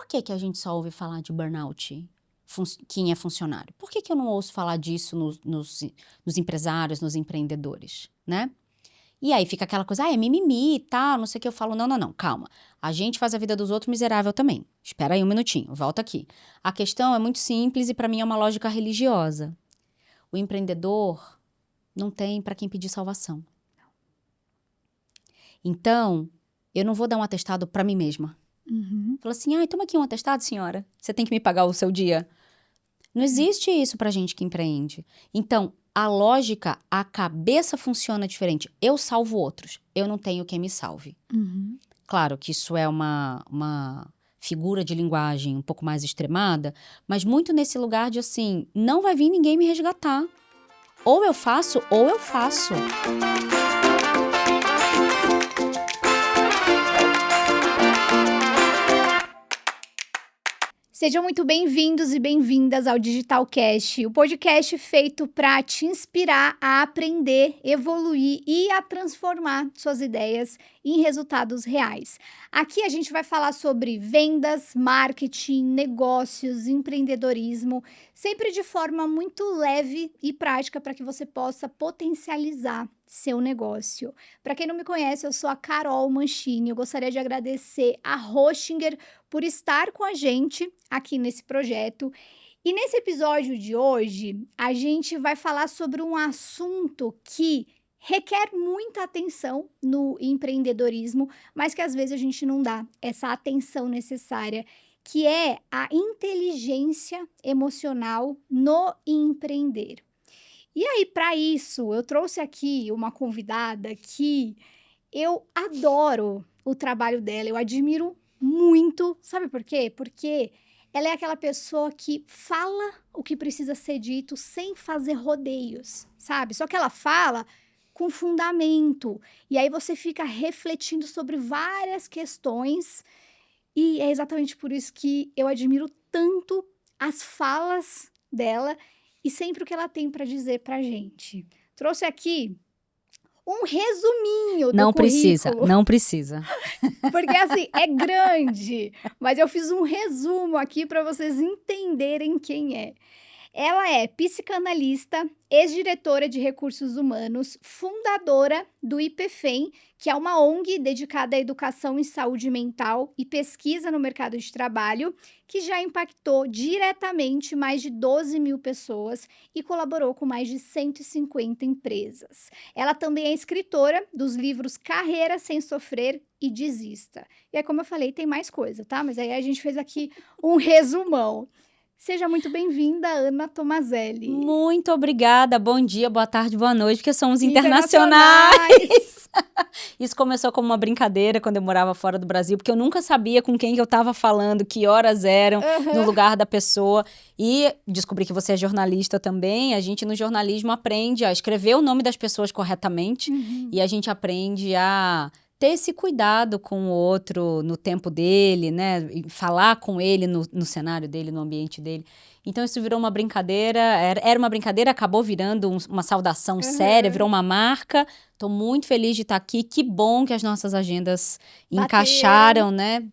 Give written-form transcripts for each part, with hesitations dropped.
por que a gente só ouve falar de burnout? Quem é funcionário? Por que eu não ouço falar disso nos empresários, nos empreendedores, né? E aí fica aquela coisa, é mimimi e tal, não sei o que. Eu falo, não, calma. A gente faz a vida dos outros miserável também. Espera aí um minutinho, volta aqui. A questão é muito simples e para mim é uma lógica religiosa. O empreendedor não tem para quem pedir salvação. Então, eu não vou dar um atestado para mim mesma. Fala assim, toma aqui um atestado, senhora. Você tem que me pagar o seu dia. Não existe isso pra gente que empreende. Então, a lógica, a cabeça funciona diferente. Eu salvo outros. Eu não tenho quem me salve. Claro que isso é uma figura de linguagem um pouco mais extremada, mas muito nesse lugar de assim, não vai vir ninguém me resgatar. Ou eu faço, ou eu faço. Sejam muito bem-vindos e bem-vindas ao Digitalcast, o podcast feito para te inspirar a aprender, evoluir e a transformar suas ideias em resultados reais. Aqui a gente vai falar sobre vendas, marketing, negócios, empreendedorismo, sempre de forma muito leve e prática para que você possa potencializar seu negócio. Para quem não me conhece, eu sou a Carol Mancini. Eu gostaria de agradecer a Hostinger por estar com a gente aqui nesse projeto. E nesse episódio de hoje, a gente vai falar sobre um assunto que requer muita atenção no empreendedorismo, mas que às vezes a gente não dá essa atenção necessária, que é a inteligência emocional no empreender. E aí, para isso, eu trouxe aqui uma convidada que eu adoro o trabalho dela, eu admiro muito. Sabe por quê? Porque ela é aquela pessoa que fala o que precisa ser dito sem fazer rodeios, sabe? Só que ela fala com fundamento. E aí você fica refletindo sobre várias questões. E é exatamente por isso que eu admiro tanto as falas dela e sempre o que ela tem para dizer pra gente. Trouxe aqui um resuminho do currículo. Não precisa. Porque assim, é grande, mas eu fiz um resumo aqui para vocês entenderem quem é. Ela é psicanalista, ex-diretora de recursos humanos, fundadora do IPFEM, que é uma ONG dedicada à educação em saúde mental e pesquisa no mercado de trabalho, que já impactou diretamente mais de 12 mil pessoas e colaborou com mais de 150 empresas. Ela também é escritora dos livros Carreira Sem Sofrer e Desista. E aí, como eu falei, tem mais coisa, tá? Mas aí a gente fez aqui um resumão. Seja muito bem-vinda, Ana Tomazelli. Muito obrigada, bom dia, boa tarde, boa noite, porque somos internacionais. Isso começou como uma brincadeira quando eu morava fora do Brasil, porque eu nunca sabia com quem que eu estava falando, que horas eram, no lugar da pessoa. E descobri que você é jornalista também. A gente no jornalismo aprende a escrever o nome das pessoas corretamente e a gente aprende a ter esse cuidado com o outro no tempo dele, né? E falar com ele no cenário dele, no ambiente dele. Então, isso virou uma brincadeira, era uma brincadeira, acabou virando uma saudação séria, virou uma marca. Estou muito feliz de estar aqui. Que bom que as nossas agendas encaixaram, né?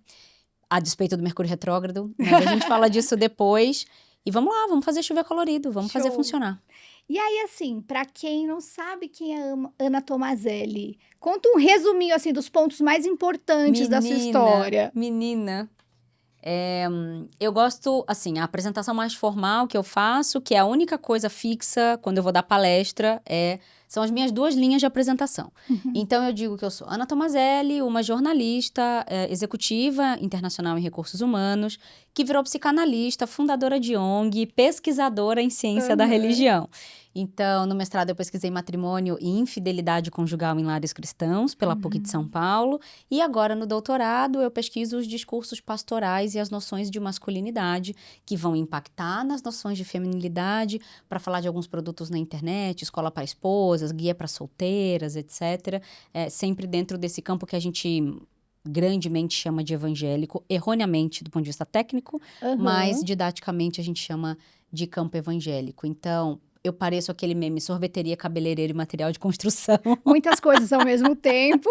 A despeito do Mercúrio retrógrado. Mas a gente fala disso depois. E vamos lá, vamos fazer chover colorido, vamos fazer funcionar. E aí, assim, para quem não sabe quem é Ana Tomazelli, conta um resuminho, assim, dos pontos mais importantes da sua história. Menina, eu gosto, assim, a apresentação mais formal que eu faço, que é a única coisa fixa quando eu vou dar palestra, são as minhas 2 linhas de apresentação. Então, eu digo que eu sou Ana Tomazelli, uma jornalista executiva internacional em recursos humanos, que virou psicanalista, fundadora de ONG, pesquisadora em ciência da religião. Então, no mestrado eu pesquisei matrimônio e infidelidade conjugal em lares cristãos, pela PUC de São Paulo. E agora, no doutorado, eu pesquiso os discursos pastorais e as noções de masculinidade, que vão impactar nas noções de feminilidade, para falar de alguns produtos na internet, escola para esposas, guia para solteiras, etc. Sempre dentro desse campo que a gente grandemente chama de evangélico, erroneamente do ponto de vista técnico, mas didaticamente a gente chama de campo evangélico. Então, eu pareço aquele meme, sorveteria, cabeleireiro e material de construção. Muitas coisas ao mesmo tempo.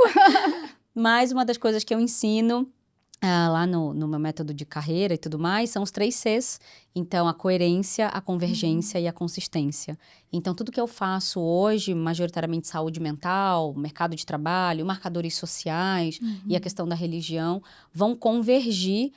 Mas uma das coisas que eu ensino lá no meu método de carreira e tudo mais, são os 3 Cs. Então, a coerência, a convergência e a consistência. Então, tudo que eu faço hoje, majoritariamente saúde mental, mercado de trabalho, marcadores sociais e a questão da religião, vão convergir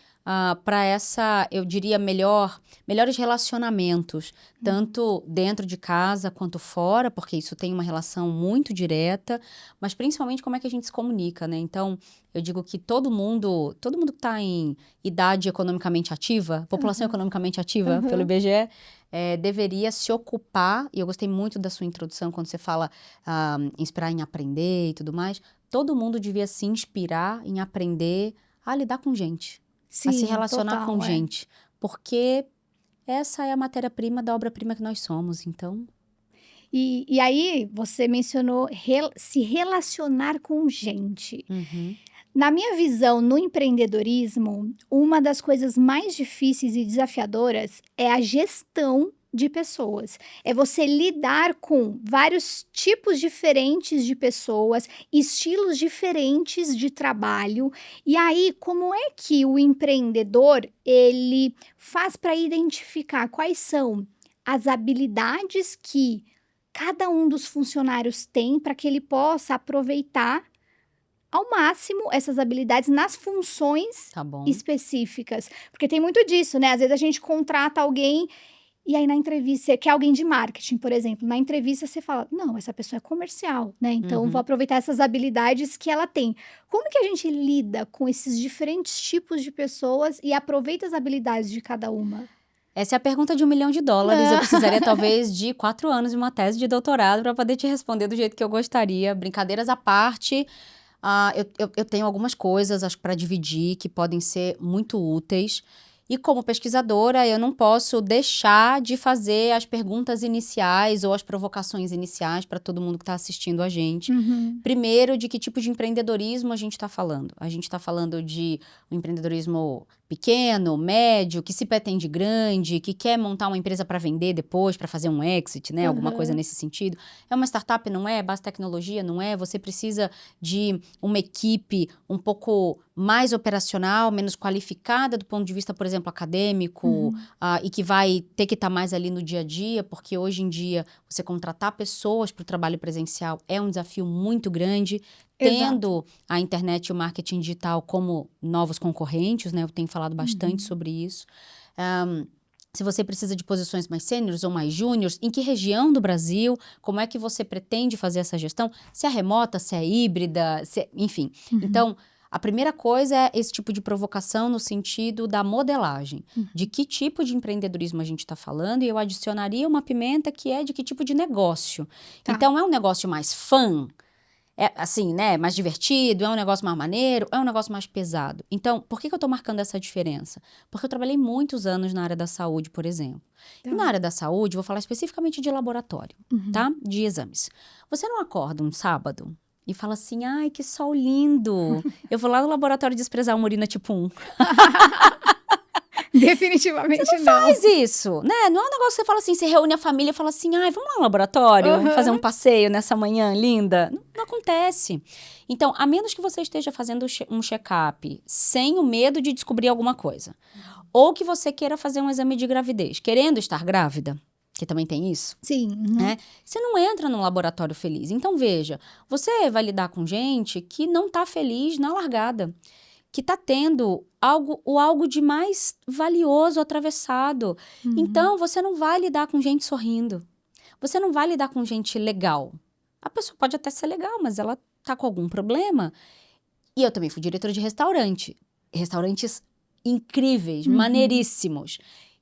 para eu diria, melhores relacionamentos, tanto dentro de casa quanto fora, porque isso tem uma relação muito direta, mas principalmente como é que a gente se comunica, né? Então, eu digo que todo mundo que está em idade economicamente ativa, população economicamente ativa pelo IBGE, deveria se ocupar, e eu gostei muito da sua introdução quando você fala inspirar em aprender e tudo mais, todo mundo devia se inspirar em aprender a lidar com gente. Sim, a se relacionar total, com gente, porque essa é a matéria-prima da obra-prima que nós somos, então... E aí, você mencionou se relacionar com gente. Na minha visão, no empreendedorismo, uma das coisas mais difíceis e desafiadoras é a gestão de pessoas. É você lidar com vários tipos diferentes de pessoas, estilos diferentes de trabalho. E aí, como é que o empreendedor, ele faz para identificar quais são as habilidades que cada um dos funcionários tem para que ele possa aproveitar ao máximo essas habilidades nas funções específicas. Porque tem muito disso, né? Às vezes a gente contrata alguém e aí na entrevista, você quer alguém de marketing, por exemplo. Na entrevista você fala, não, essa pessoa é comercial, né? Então vou aproveitar essas habilidades que ela tem. Como que a gente lida com esses diferentes tipos de pessoas e aproveita as habilidades de cada uma? Essa é a pergunta de $1 milhão. Eu precisaria talvez de 4 anos e uma tese de doutorado para poder te responder do jeito que eu gostaria. Brincadeiras à parte, eu tenho algumas coisas, acho, para dividir, que podem ser muito úteis. E como pesquisadora, eu não posso deixar de fazer as perguntas iniciais ou as provocações iniciais para todo mundo que está assistindo a gente. Primeiro, de que tipo de empreendedorismo a gente está falando? A gente está falando de um empreendedorismo pequeno, médio, que se pretende grande, que quer montar uma empresa para vender depois, para fazer um exit, né? Alguma coisa nesse sentido. É uma startup, não é? Base tecnologia, não é? Você precisa de uma equipe um pouco mais operacional, menos qualificada do ponto de vista, por exemplo, acadêmico, e que vai ter que estar mais ali no dia a dia, porque hoje em dia você contratar pessoas para o trabalho presencial é um desafio muito grande, tendo a internet e o marketing digital como novos concorrentes, né? Eu tenho falado bastante sobre isso. Se você precisa de posições mais sêniores ou mais júniores, em que região do Brasil, como é que você pretende fazer essa gestão? Se é remota, se é híbrida, enfim. Então, a primeira coisa é esse tipo de provocação no sentido da modelagem. De que tipo de empreendedorismo a gente está falando, e eu adicionaria uma pimenta que é de que tipo de negócio. Então, é um negócio mais fun? É assim, né, mais divertido, é um negócio mais maneiro, é um negócio mais pesado. Então, por que eu tô marcando essa diferença? Porque eu trabalhei muitos anos na área da saúde, por exemplo. E na área da saúde, vou falar especificamente de laboratório, tá? De exames. Você não acorda um sábado e fala assim, ai, que sol lindo. Eu vou lá no laboratório desprezar uma urina tipo 1. Definitivamente você não faz isso, né? Não é um negócio que você fala assim, você reúne a família e fala assim, ai, vamos lá no laboratório, fazer um passeio nessa manhã linda. Não acontece. Então, a menos que você esteja fazendo um check-up sem o medo de descobrir alguma coisa, ou que você queira fazer um exame de gravidez, querendo estar grávida, que também tem isso. Sim. Né? Você não entra num laboratório feliz. Então, veja, você vai lidar com gente que não tá feliz na largada, que está tendo algo de mais valioso atravessado. Então, você não vai lidar com gente sorrindo. Você não vai lidar com gente legal. A pessoa pode até ser legal, mas ela está com algum problema. E eu também fui diretora de restaurante. Restaurantes incríveis, maneiríssimos.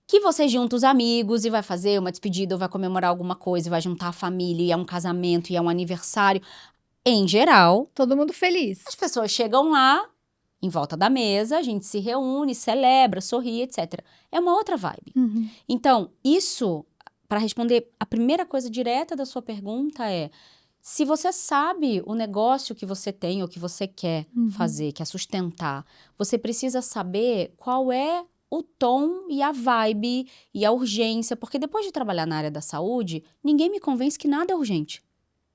Que você junta os amigos e vai fazer uma despedida ou vai comemorar alguma coisa, e vai juntar a família, e é um casamento, e é um aniversário. Em geral... todo mundo feliz. As pessoas chegam lá, em volta da mesa, a gente se reúne, celebra, sorri, etc. É uma outra vibe. Então, isso, para responder a primeira coisa direta da sua pergunta é, se você sabe o negócio que você tem ou que você quer fazer, quer sustentar, você precisa saber qual é o tom e a vibe e a urgência, porque depois de trabalhar na área da saúde, ninguém me convence que nada é urgente.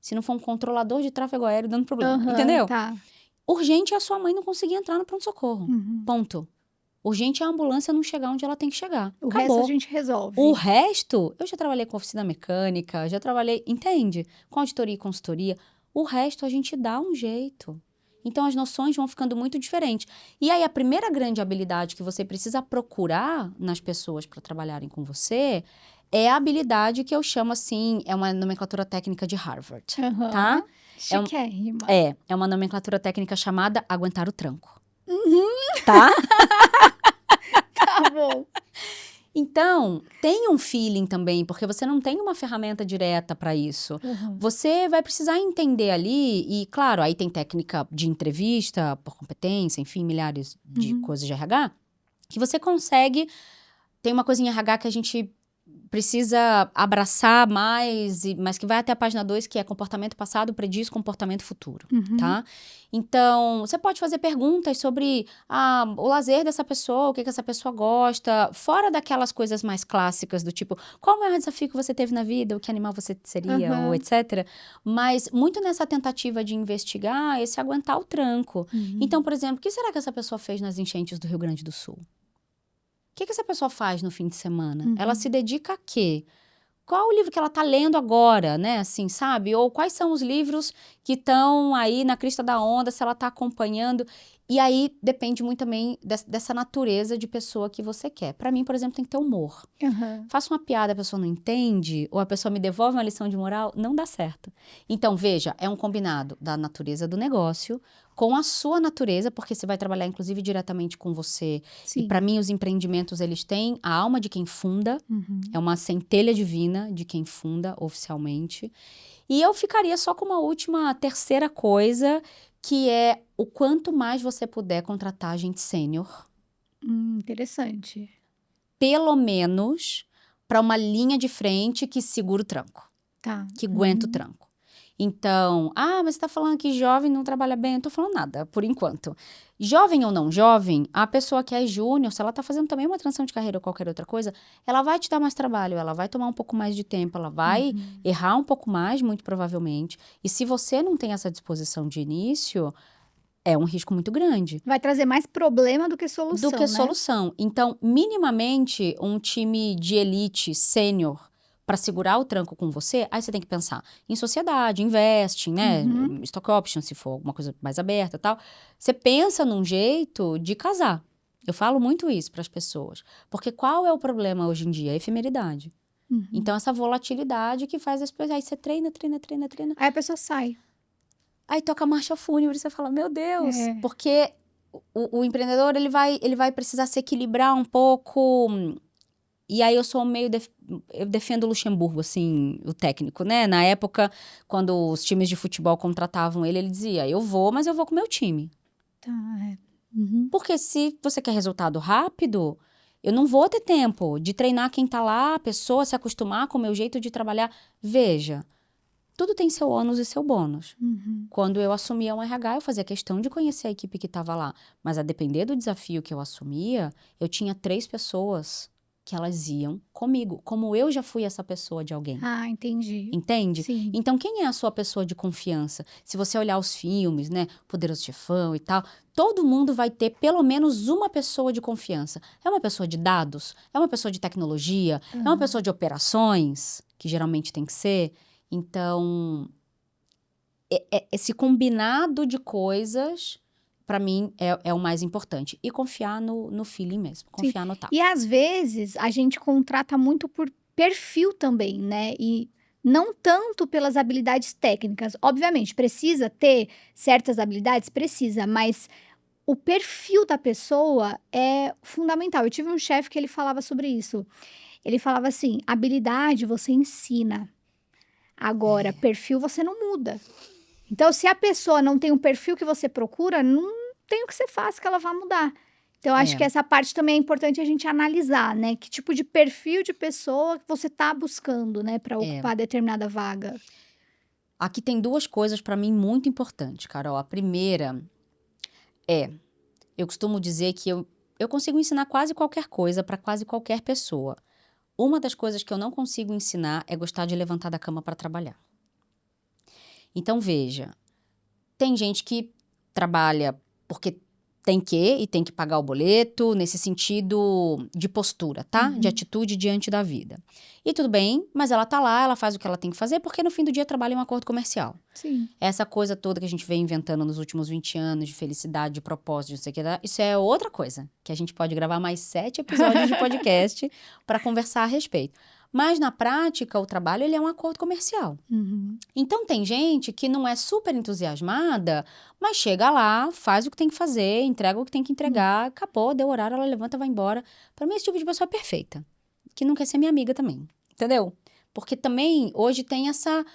Se não for um controlador de tráfego aéreo dando problema, entendeu? Tá. Urgente é a sua mãe não conseguir entrar no pronto-socorro. Uhum. Ponto. Urgente é a ambulância não chegar onde ela tem que chegar. O Acabou. resto a gente resolve. O resto, eu já trabalhei com oficina mecânica, já trabalhei, entende? Com auditoria e consultoria. O resto a gente dá um jeito. Então, as noções vão ficando muito diferentes. E aí, a primeira grande habilidade que você precisa procurar nas pessoas para trabalharem com você é a habilidade que eu chamo assim, é uma nomenclatura técnica de Harvard, Aham. tá? Chiquérrima. É uma nomenclatura técnica chamada aguentar o tranco. Tá? Tá bom. Então, tem um feeling também, porque você não tem uma ferramenta direta para isso. Uhum. Você vai precisar entender ali, e claro, aí tem técnica de entrevista, por competência, enfim, milhares de coisas de RH, que você consegue. Tem uma coisa em RH que a gente precisa abraçar mais, mas que vai até a página 2, que é comportamento passado prediz comportamento futuro, tá? Então, você pode fazer perguntas sobre o lazer dessa pessoa, o que essa pessoa gosta, fora daquelas coisas mais clássicas do tipo, qual o maior desafio que você teve na vida, o que animal você seria, ou etc. Mas muito nessa tentativa de investigar esse aguentar o tranco. Então, por exemplo, o que será que essa pessoa fez nas enchentes do Rio Grande do Sul? O que essa pessoa faz no fim de semana? Ela se dedica a quê? Qual o livro que ela está lendo agora, né? Assim, sabe? Ou quais são os livros que estão aí na crista da onda, se ela está acompanhando. E aí, depende muito também dessa natureza de pessoa que você quer. Para mim, por exemplo, tem que ter humor. Faço uma piada, a pessoa não entende, ou a pessoa me devolve uma lição de moral, não dá certo. Então, veja, é um combinado da natureza do negócio com a sua natureza, porque você vai trabalhar, inclusive, diretamente com você. Sim. E para mim, os empreendimentos, eles têm a alma de quem funda, é uma centelha divina de quem funda oficialmente. E eu ficaria só com uma última, terceira coisa, que é o quanto mais você puder contratar gente sênior. Interessante. Pelo menos para uma linha de frente que segura o tranco, Tá. que aguenta o tranco. Então, mas você está falando que jovem não trabalha bem? Eu não estou falando nada, por enquanto. Jovem ou não jovem, a pessoa que é júnior, se ela está fazendo também uma transição de carreira ou qualquer outra coisa, ela vai te dar mais trabalho, ela vai tomar um pouco mais de tempo, ela vai errar um pouco mais, muito provavelmente. E se você não tem essa disposição de início, é um risco muito grande. Vai trazer mais problema do que solução, Do que solução. Então, minimamente, um time de elite sênior para segurar o tranco com você, aí você tem que pensar em sociedade, investe, né? Stock option, se for alguma coisa mais aberta e tal. Você pensa num jeito de casar. Eu falo muito isso para as pessoas. Porque qual é o problema hoje em dia? A efemeridade. Então, essa volatilidade que faz as pessoas... Aí você treina. Aí a pessoa sai. Aí toca a marcha fúnebre, você fala, meu Deus. Porque o empreendedor, ele vai precisar se equilibrar um pouco. E aí eu sou meio... Eu defendo o Luxemburgo, assim, o técnico, né? Na época, quando os times de futebol contratavam ele, ele dizia, eu vou, mas eu vou com o meu time. Tá, Porque se você quer resultado rápido, eu não vou ter tempo de treinar quem tá lá, a pessoa se acostumar com o meu jeito de trabalhar. Veja, tudo tem seu ônus e seu bônus. Quando eu assumia um RH, eu fazia questão de conhecer a equipe que estava lá. Mas a depender do desafio que eu assumia, eu tinha 3 pessoas que elas iam comigo. Como eu já fui essa pessoa de alguém. Entendi. Entende? Sim. Então, quem é a sua pessoa de confiança? Se você olhar os filmes, né? Poderoso Chefão e tal, todo mundo vai ter pelo menos uma pessoa de confiança. É uma pessoa de dados? É uma pessoa de tecnologia? É uma pessoa de operações? Que geralmente tem que ser. Então, esse combinado de coisas, para mim, é o mais importante. E confiar no feeling mesmo, confiar no tato. E às vezes, a gente contrata muito por perfil também, né? E não tanto pelas habilidades técnicas. Obviamente, precisa ter certas habilidades? Precisa, mas o perfil da pessoa é fundamental. Eu tive um chefe que ele falava sobre isso. Ele falava assim, habilidade você ensina. Agora, perfil você não muda. Então, se a pessoa não tem o perfil que você procura, não tem o que você faça que ela vá mudar. Então, acho que essa parte também é importante a gente analisar, né? Que tipo de perfil de pessoa que você está buscando, né? Para ocupar determinada vaga. Aqui tem 2 coisas para mim muito importantes, Carol. A primeira eu costumo dizer que eu consigo ensinar quase qualquer coisa para quase qualquer pessoa. Uma das coisas que eu não consigo ensinar é gostar de levantar da cama para trabalhar. Então, veja, tem gente que trabalha porque tem que pagar o boleto, nesse sentido de postura, tá? De atitude diante da vida. E tudo bem, mas ela tá lá, ela faz o que ela tem que fazer, porque no fim do dia trabalha em um acordo comercial. Sim. Essa coisa toda que a gente vem inventando nos últimos 20 anos, de felicidade, de propósito, não sei o que, isso é outra coisa, que a gente pode gravar mais 7 episódios de podcast para conversar a respeito. Mas, na prática, o trabalho, ele é um acordo comercial. Então, tem gente que não é super entusiasmada, mas chega lá, faz o que tem que fazer, entrega o que tem que entregar, acabou, deu horário, ela levanta, vai embora. Para mim, esse tipo de pessoa é perfeita, que não quer ser minha amiga também, entendeu? Porque também, hoje tem essa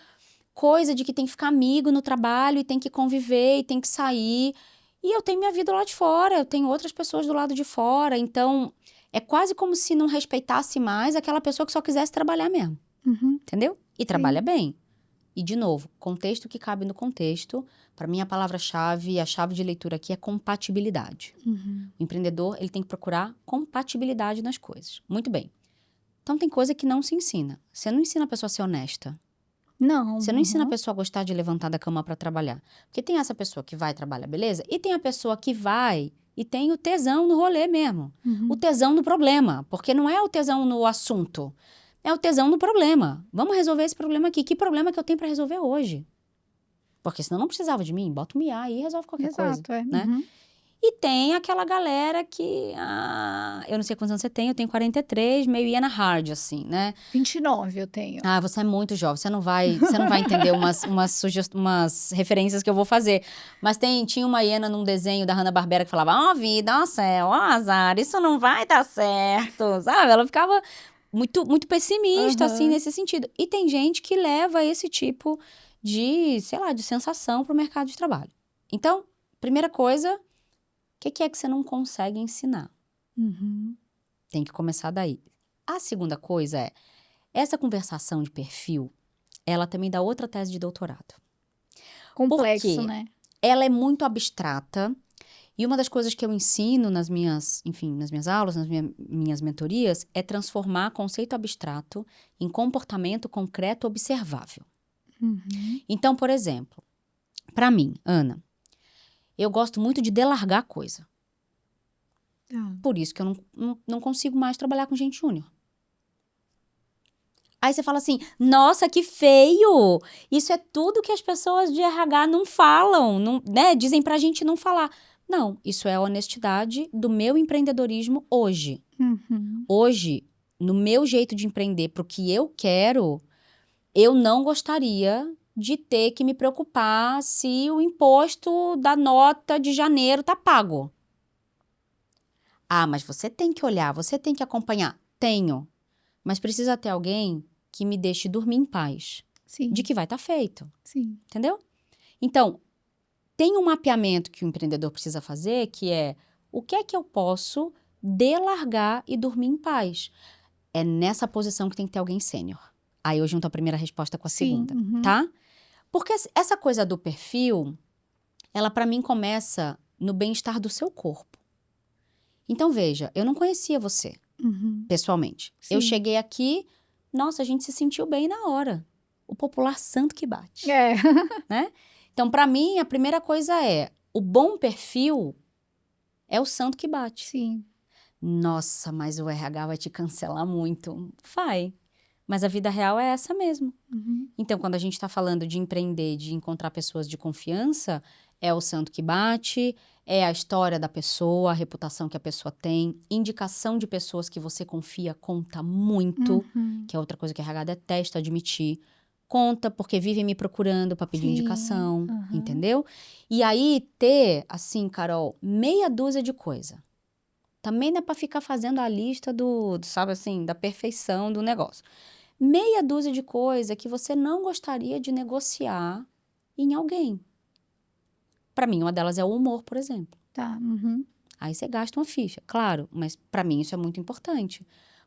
coisa de que tem que ficar amigo no trabalho, e tem que conviver, e tem que sair. E eu tenho minha vida lá de fora, eu tenho outras pessoas do lado de fora, então... É quase como se não respeitasse mais aquela pessoa que só quisesse trabalhar mesmo. Entendeu? E trabalha bem. E, de novo, contexto que cabe no contexto. Para mim, a palavra-chave, a chave de leitura aqui é compatibilidade. O empreendedor, ele tem que procurar compatibilidade nas coisas. Muito bem. Então, tem coisa que não se ensina. Você não ensina a pessoa a ser honesta. Não. Você não ensina a pessoa a gostar de levantar da cama para trabalhar. Porque tem essa pessoa que vai trabalhar, beleza? E tem a pessoa que vai... E tem o tesão no rolê mesmo. O tesão no problema. Porque não é o tesão no assunto. É o tesão no problema. Vamos resolver esse problema aqui. Que problema que eu tenho para resolver hoje? Porque senão não precisava de mim. Bota um IA aí e resolve qualquer coisa. Exato, Né? E tem aquela galera que... eu não sei quantos anos você tem. Eu tenho 43, meio Iana Hard, assim, né? 29 eu tenho. Você é muito jovem. Você não vai entender umas referências que eu vou fazer. Mas tinha uma hiena num desenho da Hanna-Barbera que falava, vida, céu, azar, isso não vai dar certo, sabe? Ela ficava muito, muito pessimista, assim, nesse sentido. E tem gente que leva esse tipo de, sei lá, de sensação pro mercado de trabalho. Então, primeira coisa, o que é que você não consegue ensinar? Tem que começar daí. A segunda coisa é, essa conversação de perfil, ela também dá outra tese de doutorado. Complexo, né? Ela é muito abstrata e uma das coisas que eu ensino nas minhas aulas, nas minhas mentorias, é transformar conceito abstrato em comportamento concreto observável. Então, por exemplo, para mim, Ana, eu gosto muito de delargar coisa. Por isso que eu não consigo mais trabalhar com gente júnior. Aí você fala assim, nossa, que feio! Isso é tudo que as pessoas de RH não falam, né? Dizem pra gente não falar. Não, isso é a honestidade do meu empreendedorismo hoje. Hoje, no meu jeito de empreender pro que eu quero, eu não gostaria de ter que me preocupar se o imposto da nota de janeiro tá pago. Mas você tem que olhar, você tem que acompanhar. Tenho. Mas precisa ter alguém que me deixe dormir em paz. Sim. De que vai estar feito. Sim. Entendeu? Então, tem um mapeamento que o empreendedor precisa fazer, que é o que é que eu posso delargar e dormir em paz. É nessa posição que tem que ter alguém sênior. Aí eu junto a primeira resposta com a segunda, tá? Porque essa coisa do perfil, ela para mim começa no bem-estar do seu corpo. Então, veja, eu não conhecia você, pessoalmente. Sim. Eu cheguei aqui, nossa, a gente se sentiu bem na hora. O popular santo que bate. Né? Então, para mim, a primeira coisa é, o bom perfil é o santo que bate. Sim. Nossa, mas o RH vai te cancelar muito. Vai. Mas a vida real é essa mesmo. Então, quando a gente está falando de empreender, de encontrar pessoas de confiança, é o santo que bate, é a história da pessoa, a reputação que a pessoa tem, indicação de pessoas que você confia conta muito, que é outra coisa que a RH detesta admitir. Conta, porque vivem me procurando para pedir indicação, entendeu? E aí assim, Carol, meia dúzia de coisa. Também não é para ficar fazendo a lista sabe assim, da perfeição do negócio. Meia dúzia de coisa que você não gostaria de negociar em alguém. Para mim, uma delas é o humor, por exemplo. Tá. Aí você gasta uma ficha, claro, mas para mim isso é muito importante.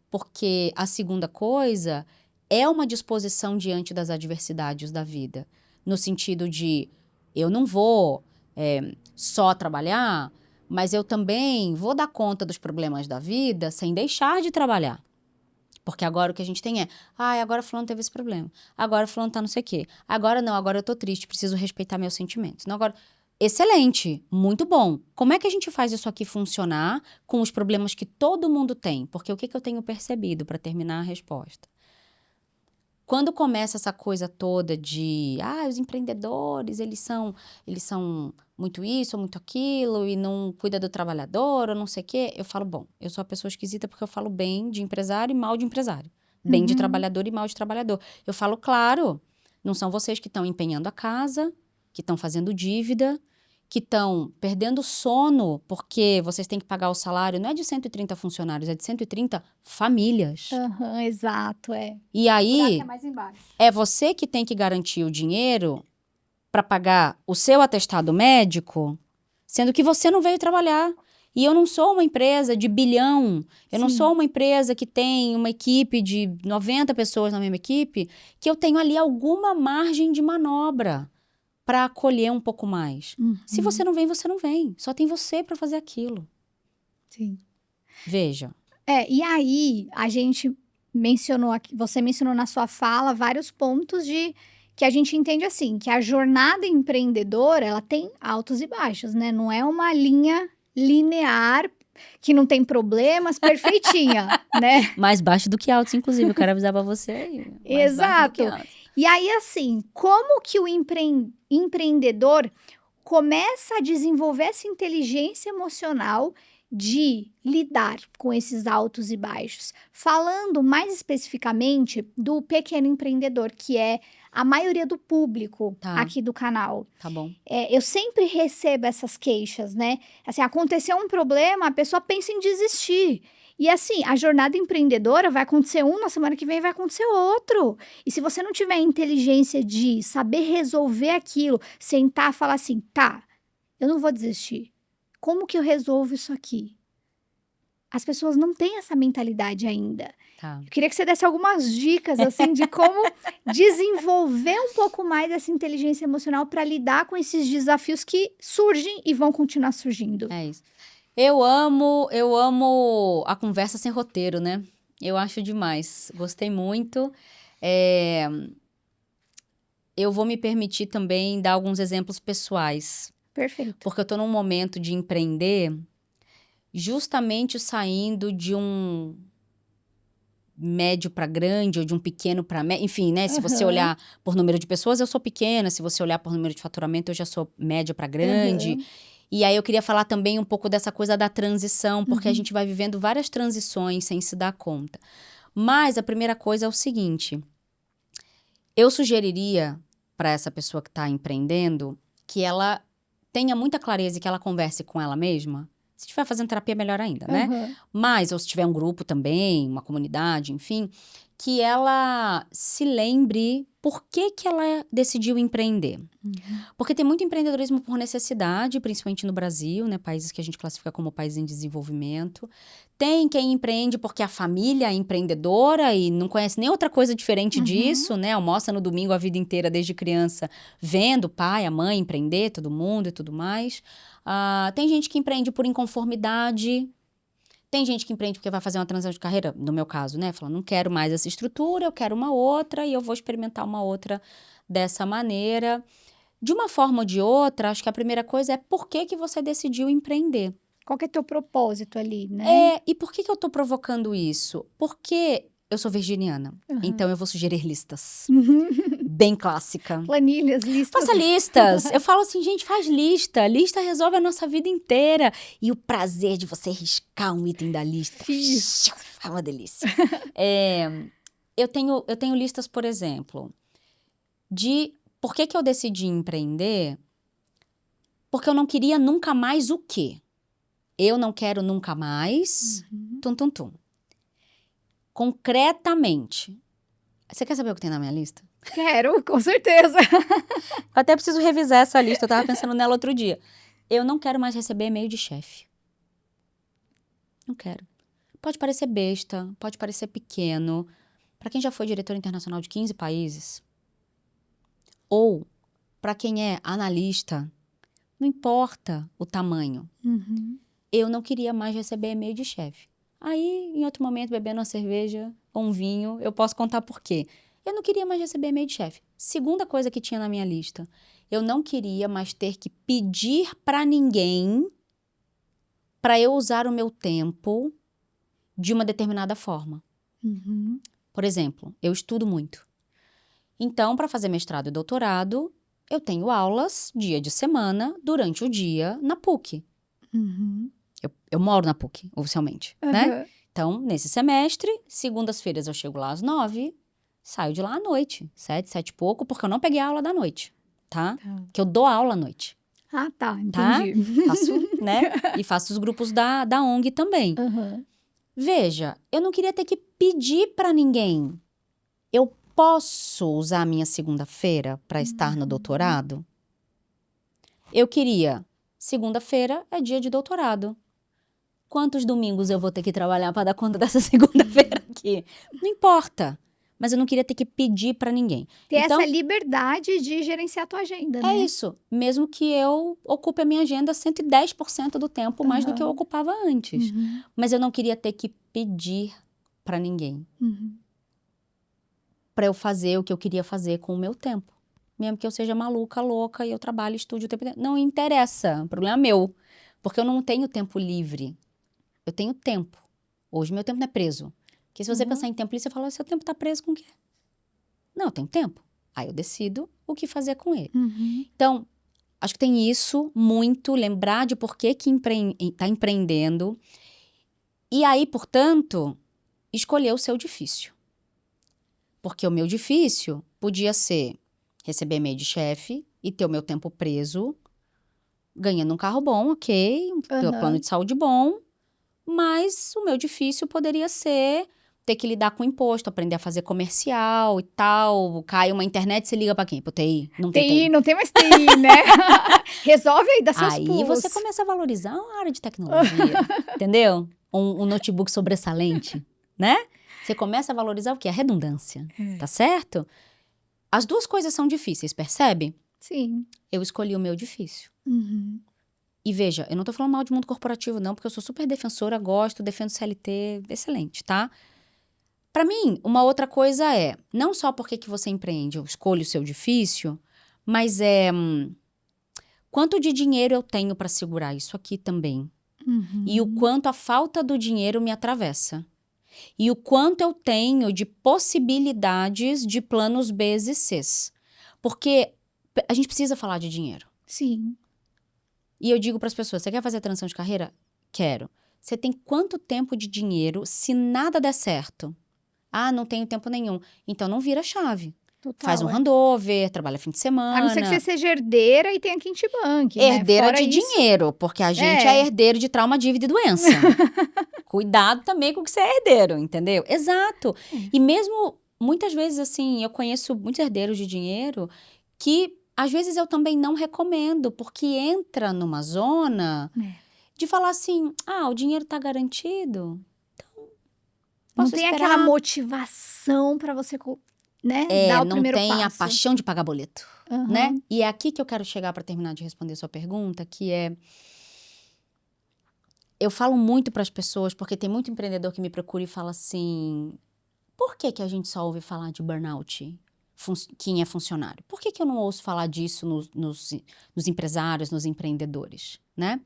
Porque a segunda coisa é uma disposição diante das adversidades da vida. No sentido de, eu não vou só trabalhar, mas eu também vou dar conta dos problemas da vida sem deixar de trabalhar. Porque agora o que a gente tem agora fulano teve esse problema. Agora fulano tá não sei o quê. Agora não, agora eu tô triste, preciso respeitar meus sentimentos. Não, agora... Excelente, muito bom. Como é que a gente faz isso aqui funcionar com os problemas que todo mundo tem? Porque o que eu tenho percebido, para terminar a resposta? Quando começa essa coisa toda de, os empreendedores, eles são muito isso, muito aquilo, e não cuida do trabalhador, ou não sei o quê, eu falo, bom, eu sou a pessoa esquisita porque eu falo bem de empresário e mal de empresário. Bem de trabalhador e mal de trabalhador. Eu falo, claro, não são vocês que estão empenhando a casa, que estão fazendo dívida, que estão perdendo sono, porque vocês têm que pagar o salário, não é de 130 funcionários, é de 130 famílias. Aham, exato, é. E O buraco aí, é mais embaixo. é você que tem que garantir o dinheiro para pagar o seu atestado médico, sendo que você não veio trabalhar. E eu não sou uma empresa de bilhão, eu não Sim. sou uma empresa que tem uma equipe de 90 pessoas na mesma equipe, que eu tenho ali alguma margem de manobra para acolher um pouco mais. Se você não vem, você não vem. Só tem você para fazer aquilo. Sim. Veja. E aí, a gente mencionou aqui, você mencionou na sua fala vários pontos que a gente entende assim, que a jornada empreendedora, ela tem altos e baixos, né? Não é uma linha linear que não tem problemas, perfeitinha, né? Mais baixo do que altos, inclusive. Eu quero avisar para você aí. Mais Exato. baixo do que altos. E aí, assim, como que o empreendedor começa a desenvolver essa inteligência emocional de lidar com esses altos e baixos? Falando mais especificamente do pequeno empreendedor, que é a maioria do público aqui do canal. Tá bom. Eu sempre recebo essas queixas, né? Assim, aconteceu um problema, a pessoa pensa em desistir. E assim, a jornada empreendedora vai acontecer na semana que vem vai acontecer outro. E se você não tiver a inteligência de saber resolver aquilo, sentar e falar assim, tá, eu não vou desistir. Como que eu resolvo isso aqui? As pessoas não têm essa mentalidade ainda. Tá. Eu queria que você desse algumas dicas, assim, de como desenvolver um pouco mais essa inteligência emocional para lidar com esses desafios que surgem e vão continuar surgindo. É isso. Eu amo a conversa sem roteiro, né? Eu acho demais. Gostei muito. Eu vou me permitir também dar alguns exemplos pessoais. Perfeito. Porque eu estou num momento de empreender justamente saindo de um médio para grande ou de um pequeno para médio. Enfim, né? Se você olhar por número de pessoas, eu sou pequena. Se você olhar por número de faturamento, eu já sou média para grande. E aí eu queria falar também um pouco dessa coisa da transição, porque a gente vai vivendo várias transições sem se dar conta. Mas a primeira coisa é o seguinte, eu sugeriria para essa pessoa que está empreendendo que ela tenha muita clareza e que ela converse com ela mesma. Se estiver fazendo terapia, melhor ainda, né? Mas, ou se tiver um grupo também, uma comunidade, enfim, que ela se lembre por que ela decidiu empreender. Porque tem muito empreendedorismo por necessidade, principalmente no Brasil, né? Países que a gente classifica como países em desenvolvimento. Tem quem empreende porque a família é empreendedora e não conhece nem outra coisa diferente disso, né? Almoça no domingo a vida inteira, desde criança, vendo o pai, a mãe empreender, todo mundo e tudo mais. Tem gente que empreende por inconformidade. Tem gente que empreende porque vai fazer uma transição de carreira, no meu caso, né? Falando, não quero mais essa estrutura, eu quero uma outra e eu vou experimentar uma outra dessa maneira. De uma forma ou de outra, acho que a primeira coisa é por que você decidiu empreender. Qual que é teu propósito ali, né? E por que eu tô provocando isso? Porque eu sou virginiana, então eu vou sugerir listas. Bem clássica. Planilhas, listas. Faça listas. Eu falo assim, gente, faz lista. Lista resolve a nossa vida inteira. E o prazer de você riscar um item da lista. É uma delícia. Eu tenho listas, por exemplo, de por que eu decidi empreender? Porque eu não queria nunca mais o quê? Eu não quero nunca mais. Tum. Concretamente. Você quer saber o que tem na minha lista? Quero, com certeza. Eu até preciso revisar essa lista, eu tava pensando nela outro dia. Eu não quero mais receber e-mail de chefe. Não quero. Pode parecer besta, pode parecer pequeno. Para quem já foi diretor internacional de 15 países, ou para quem é analista, não importa o tamanho. Eu não queria mais receber e-mail de chefe. Aí, em outro momento, bebendo uma cerveja ou um vinho, eu posso contar por quê. Eu não queria mais receber e-mail de chefe. Segunda coisa que tinha na minha lista, eu não queria mais ter que pedir para ninguém para eu usar o meu tempo de uma determinada forma. Uhum. Por exemplo, eu estudo muito. Então, para fazer mestrado e doutorado, eu tenho aulas dia de semana, durante o dia, na PUC. Uhum. Eu moro na PUC, oficialmente, né? Aham. Então, nesse semestre, segundas-feiras eu chego lá às 9, saio de lá à noite, 7 e pouco, porque eu não peguei a aula da noite, tá? Tá. Que eu dou aula à noite, Ah, tá, tá? entendi. Faço, né? E faço os grupos da ONG também. Aham. Veja, eu não queria ter que pedir para ninguém. Eu posso usar a minha segunda-feira para estar no doutorado? Eu queria. Segunda-feira é dia de doutorado. Quantos domingos eu vou ter que trabalhar para dar conta dessa segunda-feira aqui? Não importa. Mas eu não queria ter que pedir para ninguém. Ter Então, essa liberdade de gerenciar a tua agenda, né? é isso. Mesmo que eu ocupe a minha agenda 110% do tempo, mais do que eu Aham. ocupava antes. Uhum. Mas eu não queria ter que pedir para ninguém. Uhum. Para eu fazer o que eu queria fazer com o meu tempo. Mesmo que eu seja maluca, louca e eu trabalhe e estude o tempo inteiro. Não interessa. O problema é meu. Porque eu não tenho tempo livre. Eu tenho tempo. Hoje meu tempo não é preso. Porque se você Uhum. pensar em tempo livre, você fala, seu tempo está preso com o quê? Não, eu tenho tempo. Aí eu decido o que fazer com ele. Uhum. Então, acho que tem isso muito, lembrar de por que está empreendendo. E aí, portanto, escolher o seu difícil. Porque o meu difícil podia ser receber e-mail de chefe e ter o meu tempo preso, ganhando um carro bom, ok, Aham. plano de saúde bom, mas o meu difícil poderia ser ter que lidar com imposto, aprender a fazer comercial e tal, cai uma internet, você liga pra quem? Pro TI? Não tem TI, TI. não tem mais TI, né? Resolve aí, dá seus Aí pulos. você começa a valorizar a área de tecnologia, entendeu? Um notebook sobressalente, né? Você começa a valorizar o quê? A redundância, tá certo? As duas coisas são difíceis, percebe? Sim. Eu escolhi o meu difícil. Uhum. E veja, eu não tô falando mal de mundo corporativo não, porque eu sou super defensora, gosto, defendo CLT, excelente, tá? Pra mim, uma outra coisa é, não só porque que você empreende, eu escolho o seu difícil, mas quanto de dinheiro eu tenho pra segurar isso aqui também. Uhum. E o quanto a falta do dinheiro me atravessa. E o quanto eu tenho de possibilidades de planos B e Cs. Porque a gente precisa falar de dinheiro. Sim. E eu digo para as pessoas, você quer fazer transição de carreira? Quero. Você tem quanto tempo de dinheiro se nada der certo? Ah, não tenho tempo nenhum. Então não vira chave. Total. Faz um handover, trabalha fim de semana. A não ser que você seja herdeira e tenha quinty bank, né? Herdeira Fora de isso, dinheiro, porque a gente é herdeiro de trauma, dívida e doença. Cuidado também com o que você é herdeiro, entendeu? Exato. E mesmo, muitas vezes, assim, eu conheço muitos herdeiros de dinheiro que, às vezes, eu também não recomendo, porque entra numa zona de falar assim, o dinheiro tá garantido, então Não posso tem esperar. aquela motivação pra você, né, dar o Não primeiro tem a passo. paixão de pagar boleto, Aham. né? E é aqui que eu quero chegar para terminar de responder sua pergunta, que é... Eu falo muito para as pessoas, porque tem muito empreendedor que me procura e fala assim, por que que a gente só ouve falar de burnout, quem é funcionário? Por que que eu não ouço falar disso nos empresários, nos empreendedores, né?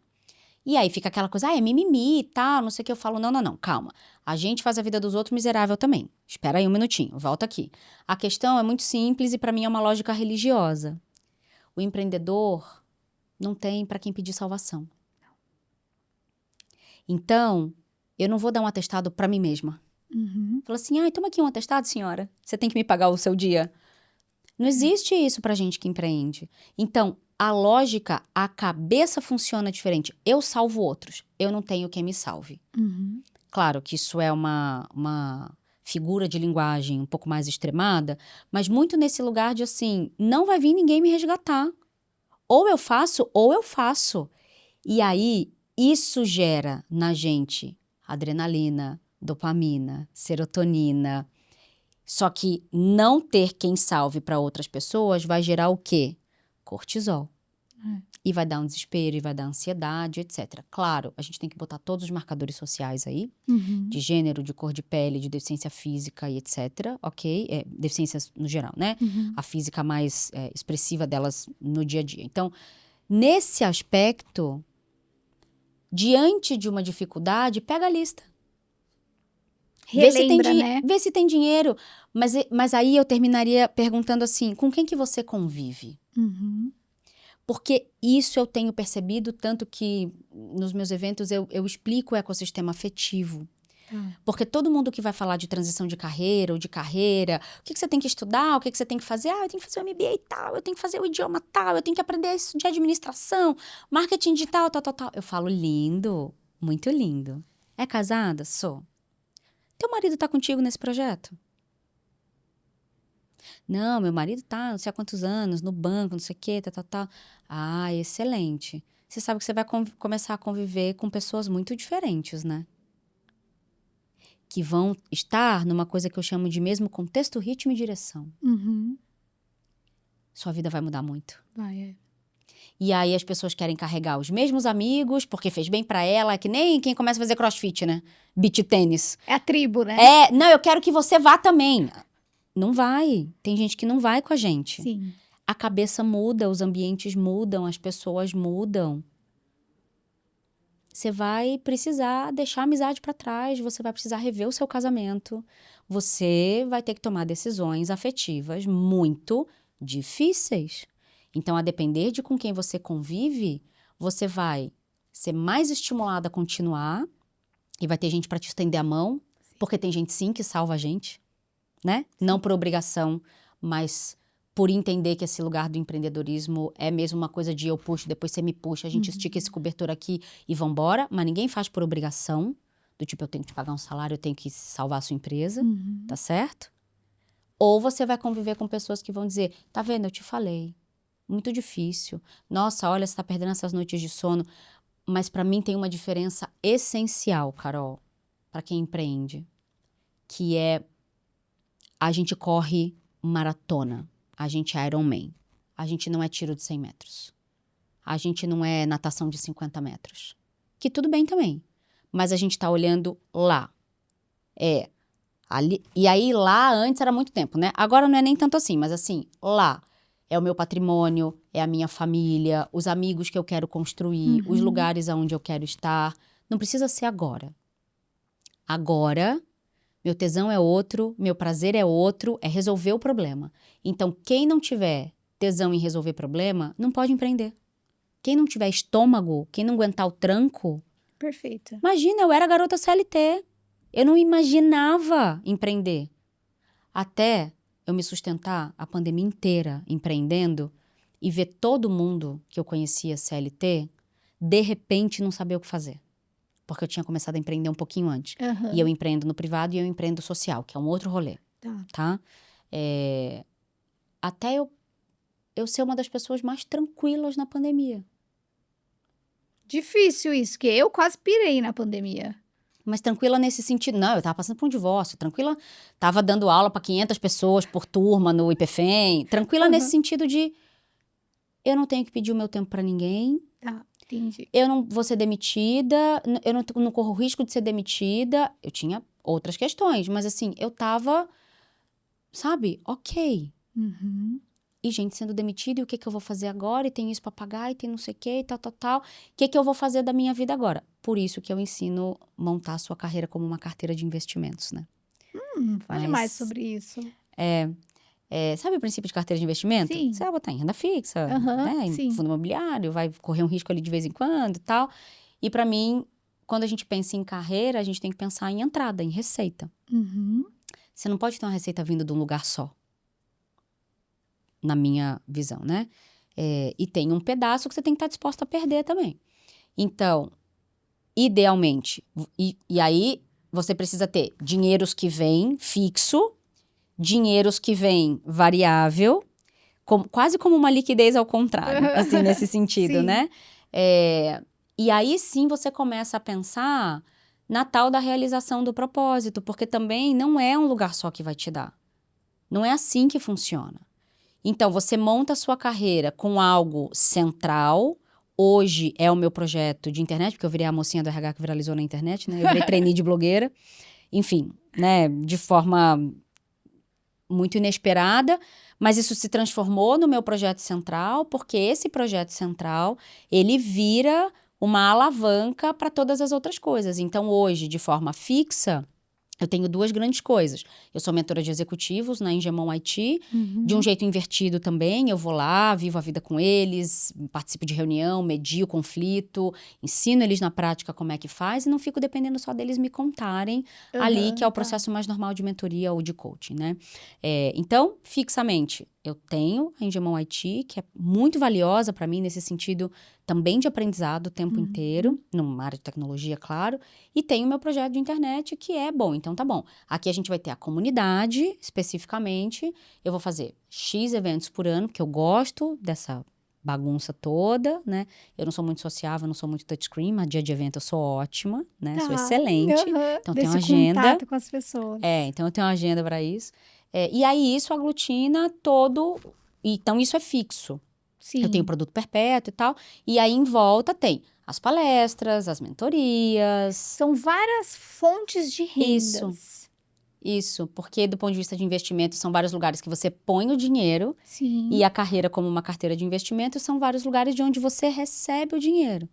E aí fica aquela coisa, é mimimi e tal, não sei o que. Eu falo, não, calma. A gente faz a vida dos outros miserável também. Espera aí um minutinho, volta aqui. A questão é muito simples e para mim é uma lógica religiosa. O empreendedor não tem para quem pedir salvação. Então, eu não vou dar um atestado para mim mesma. Uhum. Fala assim, toma aqui um atestado, senhora. Você tem que me pagar o seu dia. Não existe isso pra gente que empreende. Então, a lógica, a cabeça funciona diferente. Eu salvo outros. Eu não tenho quem me salve. Uhum. Claro que isso é uma figura de linguagem um pouco mais extremada, mas muito nesse lugar de assim, não vai vir ninguém me resgatar. Ou eu faço. E aí, isso gera na gente adrenalina, dopamina, serotonina. Só que não ter quem salve para outras pessoas vai gerar o quê? Cortisol. E vai dar um desespero, e vai dar ansiedade, etc. Claro, a gente tem que botar todos os marcadores sociais aí, de gênero, de cor de pele, de deficiência física e etc, ok? Deficiências no geral, né? A física mais expressiva delas no dia a dia. Então, nesse aspecto, diante de uma dificuldade, pega a lista. Relembra, né? Vê se tem dinheiro. Mas aí eu terminaria perguntando assim, com quem que você convive? Porque isso eu tenho percebido, tanto que nos meus eventos eu explico o ecossistema afetivo. Porque todo mundo que vai falar de transição de carreira ou de carreira, o que você tem que estudar, o que você tem que fazer? Eu tenho que fazer o MBA e tal, eu tenho que fazer o idioma tal, eu tenho que aprender isso de administração, marketing digital, tal. Eu falo, lindo, muito lindo. É casada? Sou. Teu marido tá contigo nesse projeto? Não, meu marido tá não sei há quantos anos, no banco, não sei o quê, tal. Ah, excelente. Você sabe que você vai começar a conviver com pessoas muito diferentes, né? Que vão estar numa coisa que eu chamo de mesmo contexto, ritmo e direção. Sua vida vai mudar muito. E aí as pessoas querem carregar os mesmos amigos, porque fez bem pra ela, que nem quem começa a fazer crossfit, né? Beach tênis. É a tribo, né? Não, eu quero que você vá também. Não vai. Tem gente que não vai com a gente. Sim. A cabeça muda, os ambientes mudam, as pessoas mudam. Você vai precisar deixar a amizade para trás, você vai precisar rever o seu casamento. Você vai ter que tomar decisões afetivas muito difíceis. Então, a depender de com quem você convive, você vai ser mais estimulada a continuar e vai ter gente para te estender a mão, porque tem gente sim que salva a gente, né? Não por obrigação, mas por entender que esse lugar do empreendedorismo é mesmo uma coisa de eu puxo, depois você me puxa, a gente estica esse cobertor aqui e vambora, mas ninguém faz por obrigação, do tipo, eu tenho que te pagar um salário, eu tenho que salvar a sua empresa, tá certo? Ou você vai conviver com pessoas que vão dizer, tá vendo, eu te falei, muito difícil, nossa, olha, você tá perdendo essas noites de sono, mas pra mim tem uma diferença essencial, Carol, pra quem empreende, que é a gente corre maratona. A gente é Ironman. A gente não é tiro de 100 metros. A gente não é natação de 50 metros. Que tudo bem também. Mas a gente tá olhando lá. Ali, e aí lá antes era muito tempo, né? Agora não é nem tanto assim, mas assim, lá é o meu patrimônio, é a minha família, os amigos que eu quero construir, os lugares aonde eu quero estar. Não precisa ser agora. Agora, meu tesão é outro, meu prazer é outro, é resolver o problema. Então, quem não tiver tesão em resolver problema, não pode empreender. Quem não tiver estômago, quem não aguentar o tranco... Perfeito. Imagina, eu era garota CLT. Eu não imaginava empreender. Até eu me sustentar a pandemia inteira empreendendo e ver todo mundo que eu conhecia CLT, de repente não saber o que fazer. Porque eu tinha começado a empreender um pouquinho antes. E eu empreendo no privado e eu empreendo social, que é um outro rolê. Tá? Até eu ser uma das pessoas mais tranquilas na pandemia. Difícil isso, que eu quase pirei na pandemia. Mas tranquila nesse sentido. Não, eu tava passando por um divórcio. Tranquila, tava dando aula para 500 pessoas por turma no IPFEM. Tranquila nesse sentido de... Eu não tenho que pedir o meu tempo para ninguém. Entendi. Eu não vou ser demitida, eu não corro risco de ser demitida. Eu tinha outras questões, mas assim, eu tava, sabe, ok. E gente sendo demitida, e o que eu vou fazer agora? E tem isso pra pagar, e tem não sei o que, e tal. O que eu vou fazer da minha vida agora? Por isso que eu ensino montar a sua carreira como uma carteira de investimentos, né? Fale mais sobre isso. Sabe o princípio de carteira de investimento? Sim. Você vai botar em renda fixa, né? Em fundo imobiliário, vai correr um risco ali de vez em quando e tal. E pra mim, quando a gente pensa em carreira, a gente tem que pensar em entrada, em receita. Você não pode ter uma receita vindo de um lugar só. Na minha visão, né? E tem um pedaço que você tem que estar disposto a perder também. Então, idealmente, e aí você precisa ter dinheiros que vêm fixo, dinheiros que vêm variável, quase como uma liquidez ao contrário, assim, nesse sentido, né? E aí sim você começa a pensar na tal da realização do propósito, porque também não é um lugar só que vai te dar. Não é assim que funciona. Então, você monta a sua carreira com algo central, hoje é o meu projeto de internet, porque eu virei a mocinha do RH que viralizou na internet, né? Eu virei trainee de blogueira. Enfim, né? De forma muito inesperada, mas isso se transformou no meu projeto central, porque esse projeto central, ele vira uma alavanca para todas as outras coisas. Então, hoje, de forma fixa, eu tenho 2 grandes coisas. Eu sou mentora de executivos na Ingemon IT, de um jeito invertido também. Eu vou lá, vivo a vida com eles, participo de reunião, medio o conflito, ensino eles na prática como é que faz e não fico dependendo só deles me contarem ali, que é o processo mais normal de mentoria ou de coaching, né? Então, fixamente, eu tenho a Ingemon IT, que é muito valiosa para mim nesse sentido também de aprendizado o tempo inteiro, numa área de tecnologia, claro, e tenho o meu projeto de internet que é bom. Então, tá bom. Aqui a gente vai ter a comunidade, especificamente. Eu vou fazer X eventos por ano, porque eu gosto dessa bagunça toda, né? Eu não sou muito sociável, não sou muito touchscreen, mas dia de evento eu sou ótima, né? Sou excelente. Então, tenho uma agenda. Contato com as pessoas. Então eu tenho uma agenda para isso. E aí, isso aglutina todo... Então, isso é fixo. Sim. Eu tenho produto perpétuo e tal. E aí, em volta, tem as palestras, as mentorias. São várias fontes de rendas. Isso, porque do ponto de vista de investimento, são vários lugares que você põe o dinheiro. Sim. E a carreira como uma carteira de investimento são vários lugares de onde você recebe o dinheiro.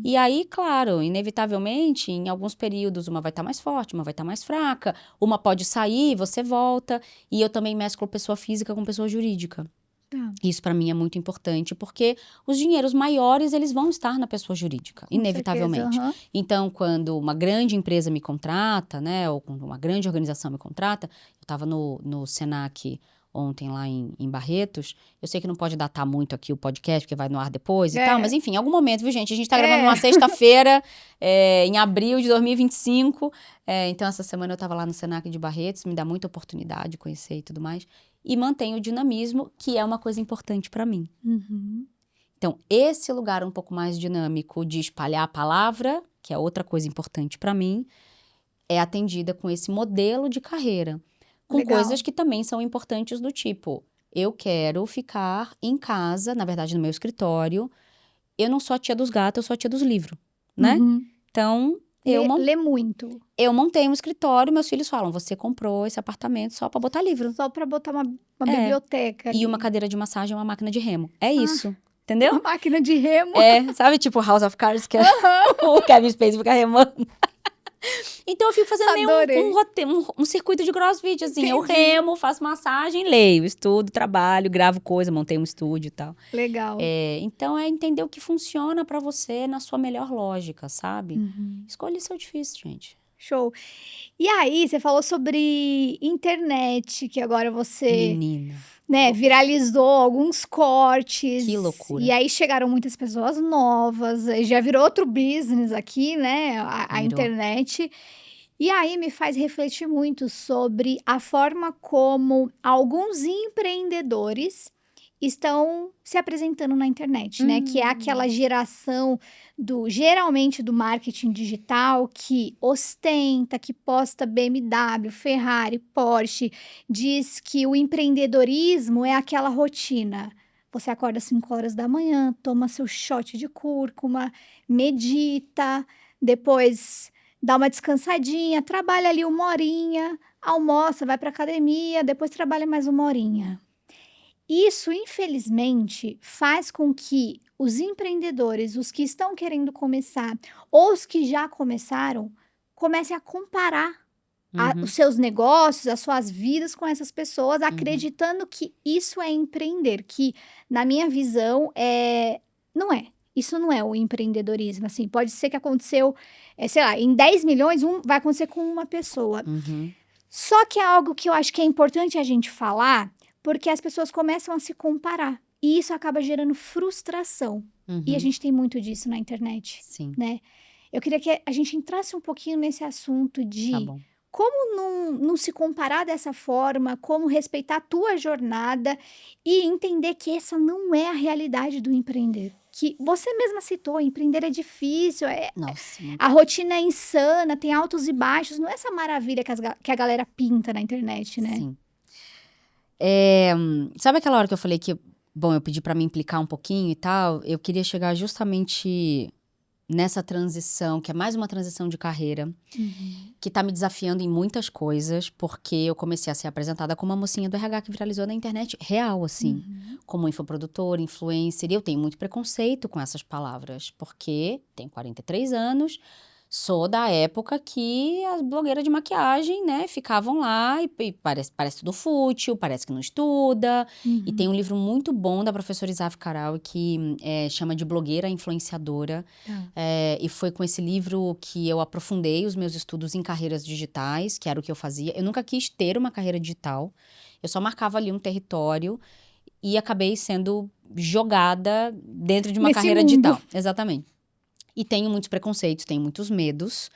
E aí, claro, inevitavelmente, em alguns períodos, uma vai estar mais forte, uma vai estar mais fraca. Uma pode sair, você volta. E eu também mesclo pessoa física com pessoa jurídica. Isso para mim é muito importante, porque os dinheiros maiores, eles vão estar na pessoa jurídica, inevitavelmente. Então, quando uma grande empresa me contrata, né, ou quando uma grande organização me contrata, eu estava no Senac ontem lá em Barretos, eu sei que não pode datar muito aqui o podcast, porque vai no ar depois e tal, mas enfim, em algum momento, viu, gente? A gente tá gravando uma sexta-feira, em abril de 2025, então essa semana eu tava lá no Senac de Barretos, me dá muita oportunidade de conhecer e tudo mais, e mantenho o dinamismo, que é uma coisa importante para mim. Então, esse lugar um pouco mais dinâmico de espalhar a palavra, que é outra coisa importante para mim, é atendida com esse modelo de carreira. Com coisas que também são importantes do tipo, eu quero ficar em casa, na verdade no meu escritório, eu não sou a tia dos gatos, eu sou a tia dos livros, né? Então, lê muito. Eu montei um escritório, meus filhos falam, você comprou esse apartamento só pra botar livro. Só pra botar uma biblioteca ali. E uma cadeira de massagem, uma máquina de remo. É isso. Entendeu? Uma máquina de remo. Sabe, tipo House of Cards, que o Kevin Spacey fica remando. Então, eu fico fazendo um circuito de crossfit, assim. Entendi. Eu remo, faço massagem, leio, estudo, trabalho, gravo coisa, montei um estúdio e tal. Legal. Então, é entender o que funciona pra você na sua melhor lógica, sabe? Escolha seu difícil, gente. Show. E aí, você falou sobre internet, que agora você... Menina. Né, viralizou alguns cortes. Que loucura. E aí chegaram muitas pessoas novas, já virou outro business aqui, né, a internet. E aí me faz refletir muito sobre a forma como alguns empreendedores estão se apresentando na internet, né? Que é aquela geração geralmente do marketing digital que ostenta, que posta BMW, Ferrari, Porsche, diz que o empreendedorismo é aquela rotina. Você acorda às 5 horas da manhã, toma seu shot de cúrcuma, medita, depois dá uma descansadinha, trabalha ali 1 horinha, almoça, vai para academia, depois trabalha mais 1 horinha. Isso, infelizmente, faz com que os empreendedores, os que estão querendo começar, ou os que já começaram, comecem a comparar os seus negócios, as suas vidas com essas pessoas, acreditando que isso é empreender, que, na minha visão, não é. Isso não é o empreendedorismo, assim. Pode ser que aconteceu, sei lá, em 10 milhões, vai acontecer com uma pessoa. Só que é algo que eu acho que é importante a gente falar, porque as pessoas começam a se comparar. E isso acaba gerando frustração. E a gente tem muito disso na internet. Sim. Né? Eu queria que a gente entrasse um pouquinho nesse assunto de Tá bom. como não se comparar dessa forma, como respeitar a tua jornada e entender que essa não é a realidade do empreender. Que você mesma citou, empreender é difícil, Nossa. A rotina é insana, tem altos e baixos. Não é essa maravilha que a galera pinta na internet, né? Sim. Sabe aquela hora que eu falei que bom, eu pedi pra me implicar um pouquinho e tal, eu queria chegar justamente nessa transição, que é mais uma transição de carreira, que tá me desafiando em muitas coisas, porque eu comecei a ser apresentada como uma mocinha do RH que viralizou na internet real, assim, como infoprodutora, influencer, e eu tenho muito preconceito com essas palavras, porque tenho 43 anos, sou da época que as blogueiras de maquiagem, né, ficavam lá e parece tudo fútil, parece que não estuda. E tem um livro muito bom da professora Isaf Karal que chama de Blogueira Influenciadora. E foi com esse livro que eu aprofundei os meus estudos em carreiras digitais, que era o que eu fazia. Eu nunca quis ter uma carreira digital, eu só marcava ali um território e acabei sendo jogada dentro de uma Nesse carreira mundo. digital. Exatamente. E tenho muitos preconceitos, tenho muitos medos.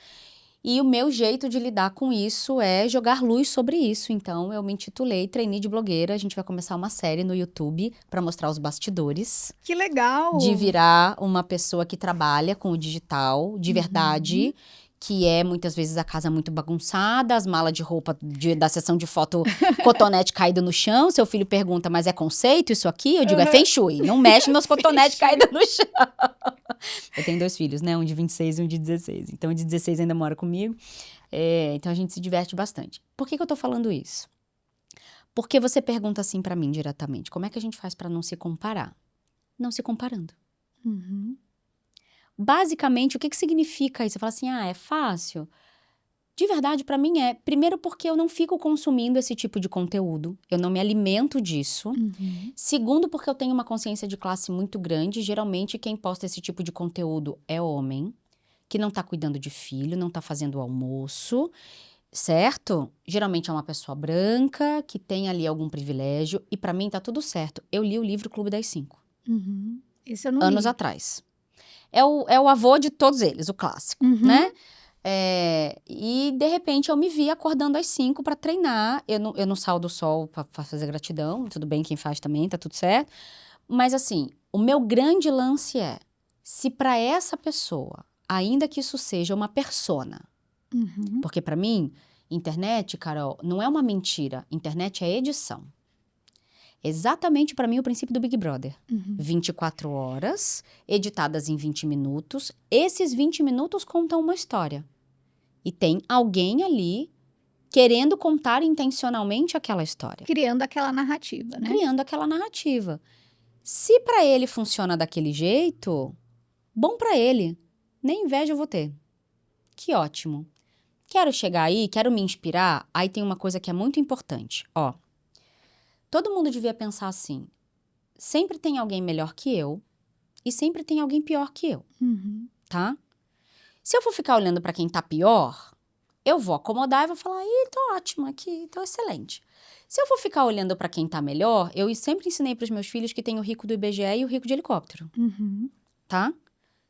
E o meu jeito de lidar com isso é jogar luz sobre isso. Então, eu me intitulei Trainee de Blogueira. A gente vai começar uma série no YouTube para mostrar os bastidores. Que legal! De virar uma pessoa que trabalha com o digital, de verdade, que é muitas vezes a casa muito bagunçada, as malas de roupa da sessão de foto, cotonete caído no chão. Seu filho pergunta, mas é conceito isso aqui? Eu digo, é Feng Shui. Não mexe meus cotonetes caídos no chão. Eu tenho 2 filhos, né? Um de 26 e um de 16. Então, o de 16 ainda mora comigo. Então, a gente se diverte bastante. Por que eu tô falando isso? Porque você pergunta assim pra mim diretamente, como é que a gente faz pra não se comparar? Não se comparando. Basicamente, o que significa isso? Você fala assim, é fácil? De verdade, pra mim é. Primeiro porque eu não fico consumindo esse tipo de conteúdo. Eu não me alimento disso. Segundo, porque eu tenho uma consciência de classe muito grande. Geralmente, quem posta esse tipo de conteúdo é homem, que não tá cuidando de filho, não tá fazendo o almoço, certo? Geralmente é uma pessoa branca, que tem ali algum privilégio. E pra mim tá tudo certo. Eu li o livro Clube das 5. Esse eu não Anos li. atrás. É o avô de todos eles, o clássico, né? E de repente eu me vi acordando às 5 para treinar. Eu não saio do sol para fazer gratidão, tudo bem, quem faz também, tá tudo certo. Mas assim, o meu grande lance é, se para essa pessoa, ainda que isso seja uma persona, porque para mim, internet, Carol, não é uma mentira, internet é edição. Exatamente para mim o princípio do Big Brother. 24 horas, editadas em 20 minutos. Esses 20 minutos contam uma história. E tem alguém ali querendo contar intencionalmente aquela história. Criando aquela narrativa, né? Criando aquela narrativa. Se para ele funciona daquele jeito, bom para ele. Nem inveja eu vou ter. Que ótimo. Quero chegar aí, quero me inspirar. Aí tem uma coisa que é muito importante. Todo mundo devia pensar assim, sempre tem alguém melhor que eu e sempre tem alguém pior que eu, tá? Se eu for ficar olhando pra quem tá pior, eu vou acomodar e vou falar, tô ótima aqui, tô excelente. Se eu for ficar olhando pra quem tá melhor, eu sempre ensinei pros meus filhos que tem o rico do IBGE e o rico de helicóptero, tá?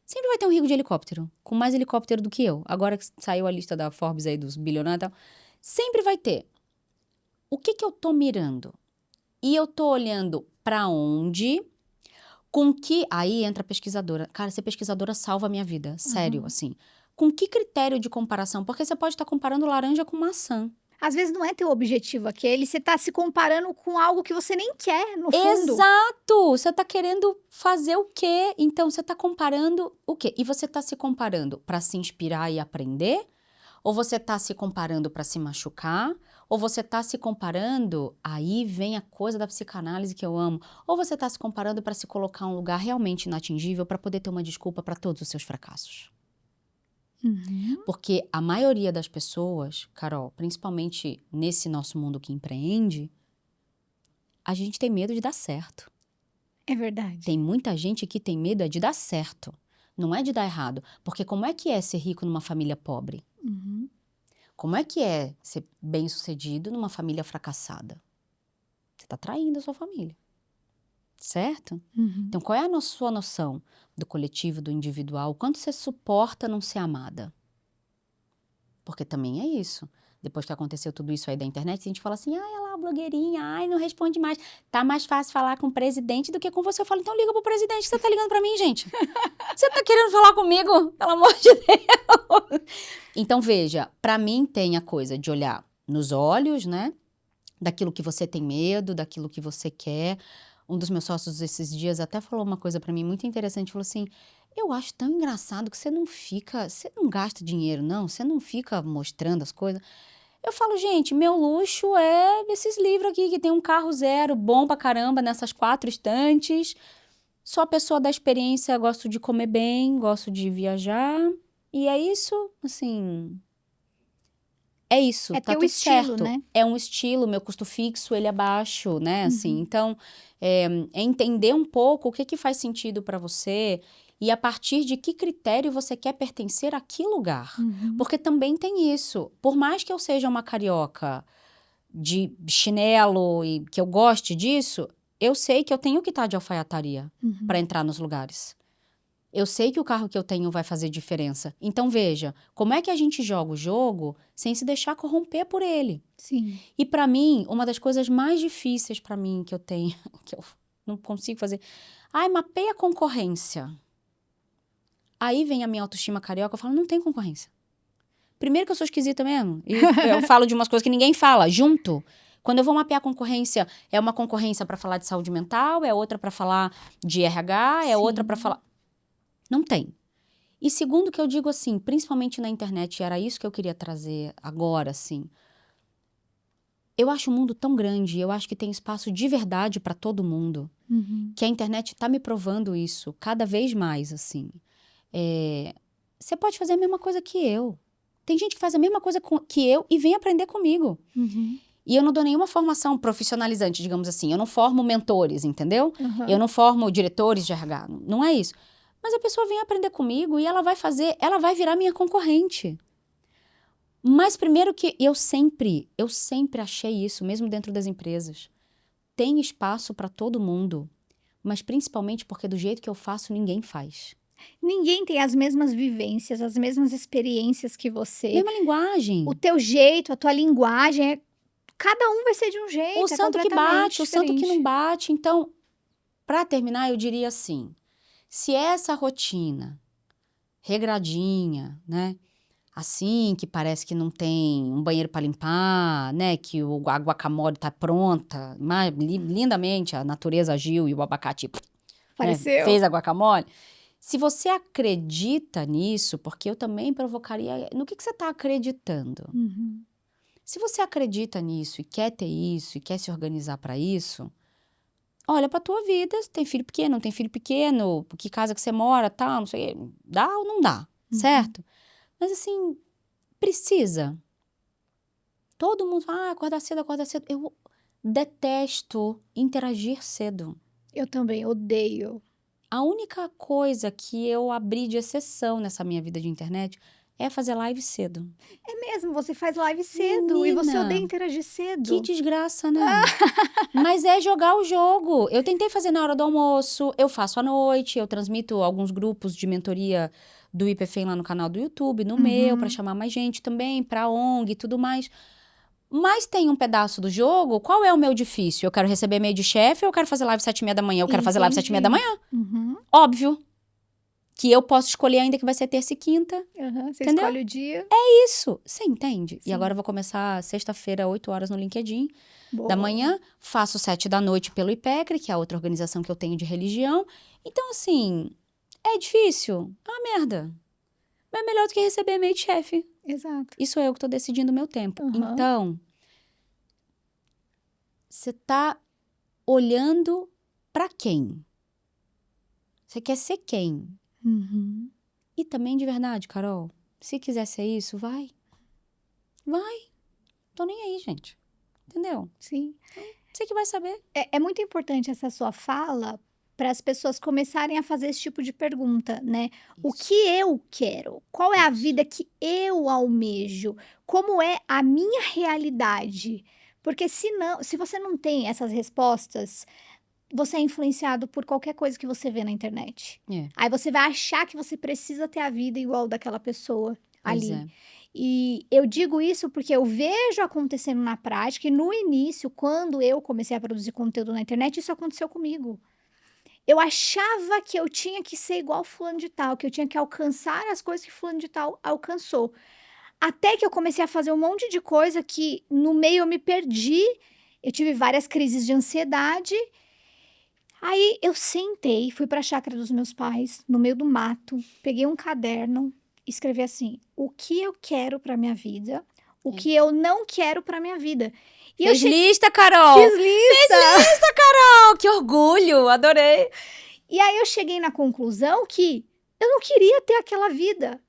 Sempre vai ter um rico de helicóptero, com mais helicóptero do que eu. Agora que saiu a lista da Forbes aí dos bilionários e tal, sempre vai ter. O que eu tô mirando? E eu tô olhando pra onde, com que... Aí entra a pesquisadora. Cara, ser pesquisadora salva a minha vida. Sério, assim. Com que critério de comparação? Porque você pode estar comparando laranja com maçã. Às vezes não é teu objetivo aquele, você tá se comparando com algo que você nem quer, no fundo. Exato! Você tá querendo fazer o quê? Então, você tá comparando o quê? E você tá se comparando pra se inspirar e aprender? Ou você tá se comparando pra se machucar? Ou você tá se comparando, aí vem a coisa da psicanálise que eu amo, ou você tá se comparando para se colocar em um lugar realmente inatingível para poder ter uma desculpa para todos os seus fracassos. Porque a maioria das pessoas, Carol, principalmente nesse nosso mundo que empreende, a gente tem medo de dar certo. É verdade. Tem muita gente que tem medo de dar certo, não é de dar errado. Porque como é que é ser rico numa família pobre? Como é que é ser bem-sucedido numa família fracassada? Você está traindo a sua família, certo? Então, qual é a sua noção do coletivo, do individual? Quanto você suporta não ser amada? Porque também é isso. Depois que aconteceu tudo isso aí da internet, a gente fala assim, olha lá, blogueirinha, não responde mais. Tá mais fácil falar com o presidente do que com você. Eu falo, então liga pro presidente, você tá ligando pra mim, gente? Você tá querendo falar comigo? Pelo amor de Deus! Então, veja, pra mim tem a coisa de olhar nos olhos, né? Daquilo que você tem medo, daquilo que você quer. Um dos meus sócios esses dias até falou uma coisa pra mim muito interessante, falou assim, eu acho tão engraçado que você não gasta dinheiro não, você não fica mostrando as coisas. Eu falo, gente, meu luxo é esses livros aqui, que tem um carro zero, bom pra caramba, nessas 4 estantes. Sou a pessoa da experiência, gosto de comer bem, gosto de viajar. E é isso, assim... É isso, É tá teu tudo estilo, certo. né? É um estilo, meu custo fixo, ele é baixo, né, assim. Uhum. Então, é entender um pouco o que que faz sentido pra você e a partir de que critério você quer pertencer a que lugar. Uhum. Porque também tem isso. Por mais que eu seja uma carioca de chinelo e que eu goste disso, eu sei que eu tenho que estar de alfaiataria Uhum. pra entrar nos lugares. Eu sei que o carro que eu tenho vai fazer diferença. Então, veja, como é que a gente joga o jogo sem se deixar corromper por ele? Sim. E pra mim, uma das coisas mais difíceis pra mim que eu tenho, que eu não consigo fazer, ai, mapeia a concorrência. Aí vem a minha autoestima carioca, eu falo, não tem concorrência. Primeiro que eu sou esquisita mesmo, e eu falo de umas coisas que ninguém fala, junto. Quando eu vou mapear a concorrência, é uma concorrência pra falar de saúde mental, é outra pra falar de RH, é outra pra Sim. falar... Não tem. E segundo que eu digo assim, principalmente na internet, e era isso que eu queria trazer agora, assim. Eu acho o mundo tão grande, eu acho que tem espaço de verdade para todo mundo, Uhum. que a internet tá me provando isso cada vez mais, assim. Você pode fazer a mesma coisa que eu. Tem gente que faz a mesma coisa que eu e vem aprender comigo. Uhum. E eu não dou nenhuma formação profissionalizante, digamos assim. Eu não formo mentores, entendeu? Uhum. Eu não formo diretores de RH, não é isso. Mas a pessoa vem aprender comigo e ela vai virar minha concorrente. Mas primeiro que eu sempre achei isso, mesmo dentro das empresas. Tem espaço para todo mundo, mas principalmente porque do jeito que eu faço, ninguém faz. Ninguém tem as mesmas vivências, as mesmas experiências que você. Mesma linguagem. O teu jeito, a tua linguagem, cada um vai ser de um jeito, O é santo que completamente bate, o santo que diferente. não bate. Então, para terminar, eu diria assim, se essa rotina regradinha, né? Assim, que parece que não tem um banheiro para limpar, né? Que a guacamole tá pronta, lindamente a natureza agiu e o abacate, né, Apareceu. fez a guacamole. Se você acredita nisso, porque eu também provocaria, no que você está acreditando? Uhum. Se você acredita nisso e quer ter isso e quer se organizar para isso, olha para tua vida, se tem filho pequeno, não tem filho pequeno, que casa que você mora, tal, não sei, dá ou não dá, certo? Mas assim, precisa. Todo mundo fala, acordar cedo, acordar cedo. Eu detesto interagir cedo. Eu também odeio. A única coisa que eu abri de exceção nessa minha vida de internet é fazer live cedo. É mesmo, você faz live cedo e você Menina, odeia interagir cedo. que desgraça, né? Mas é jogar o jogo. Eu tentei fazer na hora do almoço, eu faço à noite, eu transmito alguns grupos de mentoria do IPFEM lá no canal do YouTube, no meu, para chamar mais gente também, para ONG e tudo mais. Mas tem um pedaço do jogo, qual é o meu difícil? Eu quero receber e-mail de chefe ou eu quero fazer live 7h30 da manhã? Eu quero fazer live 7h30 da manhã. Uhum. Óbvio. Que eu posso escolher ainda que vai ser terça e quinta. Uhum. Você Entendeu? escolhe o dia. Isso, você entende? Sim. E agora eu vou começar sexta-feira, 8 horas no LinkedIn Boa. da manhã. Faço 7 da noite pelo IPECRE, que é a outra organização que eu tenho de religião. Então, assim, é difícil? Ah, merda. Mas é melhor do que receber e-mail de chefe. Exato. E sou eu que estou decidindo o meu tempo. Uhum. Então, você tá olhando para quem? Você quer ser quem? Uhum. E também, de verdade, Carol, se quiser ser isso, vai. Vai. Tô nem aí, gente. Entendeu? Sim. Você que vai saber. É muito importante essa sua fala para as pessoas começarem a fazer esse tipo de pergunta, né? O que eu quero? Qual é a vida que eu almejo? Como é a minha realidade? Porque se você não tem essas respostas, você é influenciado por qualquer coisa que você vê na internet. É. Aí você vai achar que você precisa ter a vida igual daquela pessoa Pois ali. é. E eu digo isso porque eu vejo acontecendo na prática, e no início, quando eu comecei a produzir conteúdo na internet, isso aconteceu comigo. Eu achava que eu tinha que ser igual fulano de tal, que eu tinha que alcançar as coisas que fulano de tal alcançou. Até que eu comecei a fazer um monte de coisa que no meio eu me perdi, eu tive várias crises de ansiedade, Aí eu sentei, fui pra chácara dos meus pais, no meio do mato, peguei um caderno, escrevi assim: o que eu quero pra minha vida, o É. que eu não quero pra minha vida. E eu Fez lista, Carol! fiz lista. Oh, que orgulho! Adorei! E aí eu cheguei na conclusão que eu não queria ter aquela vida.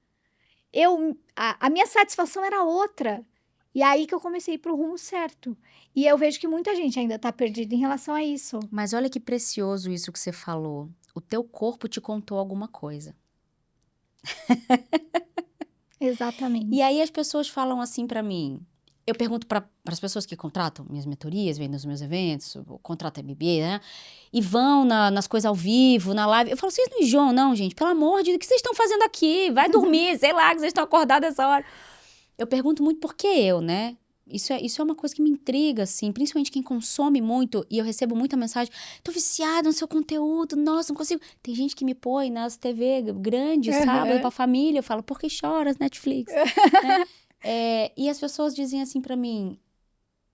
A minha satisfação era outra. E aí que eu comecei a ir pro rumo certo. E eu vejo que muita gente ainda tá perdida em relação a isso. Mas olha que precioso isso que você falou. O teu corpo te contou alguma coisa. Exatamente. E aí as pessoas falam assim pra mim. Eu pergunto para as pessoas que contratam minhas mentorias, vêm nos meus eventos, contratam MBA, né? E vão nas coisas ao vivo, na live. Eu falo, vocês não enjoam, não, gente? Pelo amor de Deus, o que vocês estão fazendo aqui? Vai dormir, sei lá, que vocês estão acordados essa hora. Eu pergunto muito por que eu, né? Isso é uma coisa que me intriga, assim, principalmente quem consome muito, e eu recebo muita mensagem, tô viciada no seu conteúdo, nossa, não consigo. Tem gente que me põe nas TV grande, sábado, pra família, eu falo, por que choras, Netflix? Né? E as pessoas dizem assim pra mim,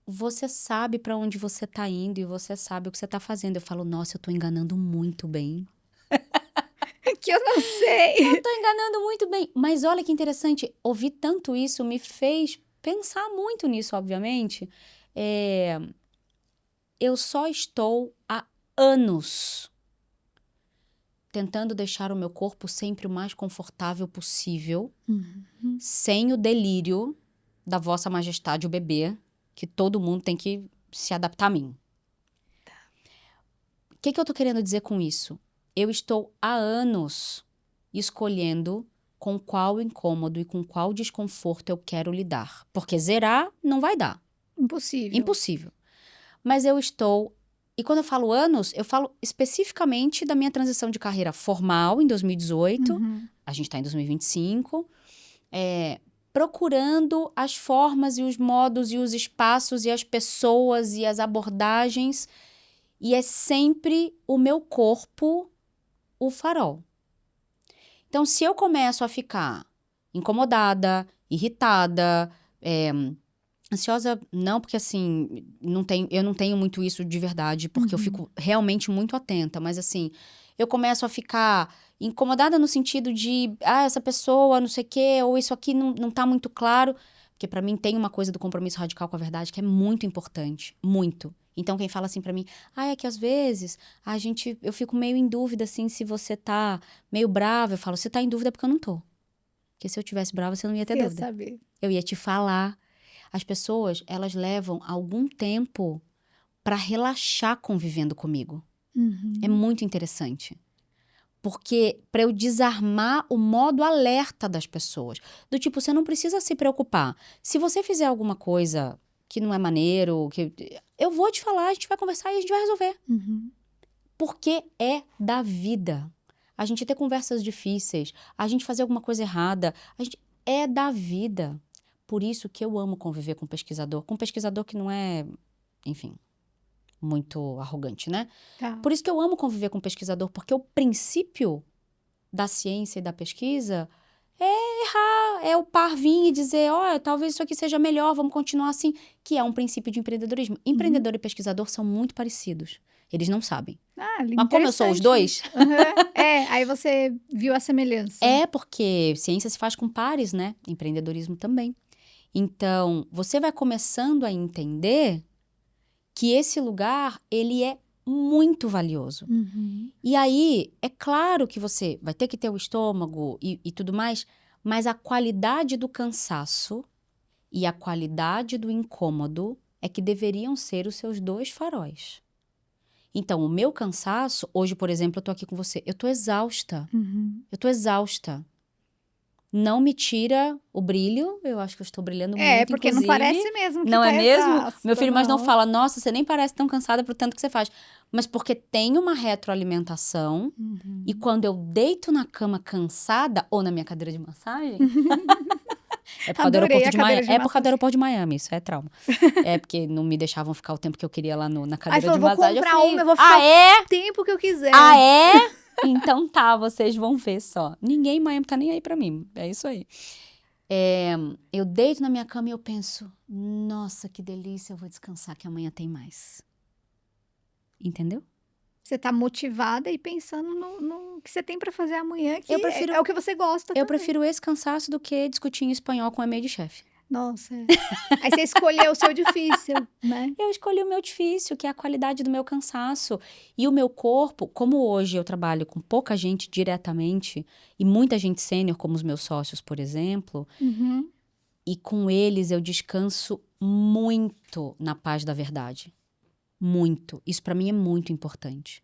você sabe pra onde você tá indo e você sabe o que você tá fazendo. Eu falo, nossa, eu tô enganando muito bem. Que eu não sei. Tô enganando muito bem. Mas olha que interessante, ouvir tanto isso me fez pensar muito nisso, obviamente. Eu só estou há anos tentando deixar o meu corpo sempre o mais confortável possível, sem o delírio da Vossa Majestade o bebê, que todo mundo tem que se adaptar a mim. O que eu tô querendo dizer com isso? Eu estou há anos escolhendo com qual incômodo e com qual desconforto eu quero lidar. Porque zerar não vai dar. Impossível. Impossível. Mas eu estou... E quando eu falo anos, eu falo especificamente da minha transição de carreira formal em 2018. A gente está em 2025. Procurando as formas e os modos e os espaços e as pessoas e as abordagens. E é sempre o meu corpo o farol. Então, se eu começo a ficar incomodada, irritada, ansiosa, não, porque assim, eu não tenho muito isso de verdade, porque eu fico realmente muito atenta, mas assim, eu começo a ficar incomodada no sentido de, essa pessoa, não sei o quê, ou isso aqui não tá muito claro, porque pra mim tem uma coisa do compromisso radical com a verdade que é muito importante, muito. Então, quem fala assim pra mim, é que às vezes eu fico meio em dúvida, assim, se você tá meio brava, eu falo, você tá em dúvida porque eu não tô. Porque se eu tivesse brava, você não ia ter Você ia dúvida. saber. Eu ia te falar. As pessoas, elas levam algum tempo para relaxar convivendo comigo. É muito interessante. Porque para eu desarmar o modo alerta das pessoas. Do tipo, você não precisa se preocupar. Se você fizer alguma coisa que não é maneiro, eu vou te falar, a gente vai conversar e a gente vai resolver. Porque é da vida. A gente ter conversas difíceis, a gente fazer alguma coisa errada, é da vida. Por isso que eu amo conviver com pesquisador que não é, enfim, muito arrogante, né? Tá. Por isso que eu amo conviver com pesquisador, porque o princípio da ciência e da pesquisa é errar, é o par vir e dizer, talvez isso aqui seja melhor, vamos continuar assim, que é um princípio de empreendedorismo. Empreendedor e pesquisador são muito parecidos, eles não sabem. Mas como eu sou os dois... Aí você viu a semelhança. Porque ciência se faz com pares, né? Empreendedorismo também. Então, você vai começando a entender que esse lugar, ele é muito valioso. E aí, é claro que você vai ter que ter o estômago e tudo mais, mas a qualidade do cansaço e a qualidade do incômodo é que deveriam ser os seus dois faróis. Então, o meu cansaço, hoje, por exemplo, eu tô aqui com você, eu tô exausta. Eu tô exausta. Não me tira o brilho, eu acho que eu estou brilhando muito, porque inclusive. não parece mesmo que não tá é mesmo? exausta, Meu filho mais não não. fala, nossa, você nem parece tão cansada pro tanto que você faz. Mas porque tem uma retroalimentação, e quando eu deito na cama cansada, ou na minha cadeira de massagem... É por causa do aeroporto de Miami. É por causa do aeroporto de Miami, isso é trauma. É porque não me deixavam ficar o tempo que eu queria lá na cadeira falou, de massagem. vou comprar eu falei, uma, eu vou ficar o tempo que eu quiser. Então tá, vocês vão ver só. Ninguém em Miami tá nem aí pra mim. É isso aí. Eu deito na minha cama e eu penso, nossa, que delícia, eu vou descansar que amanhã tem mais. Entendeu? Você tá motivada e pensando no que você tem pra fazer amanhã, que Eu prefiro- é o que você gosta Eu também. prefiro esse cansaço do que discutir em espanhol com a e-mail de chefe. Nossa, é. Aí você escolheu o seu difícil, né? Eu escolhi o meu difícil, que é a qualidade do meu cansaço. E o meu corpo, como hoje eu trabalho com pouca gente diretamente, e muita gente sênior, como os meus sócios, por exemplo, Uhum. e com eles eu descanso muito na paz da verdade. Muito. Isso para mim é muito importante.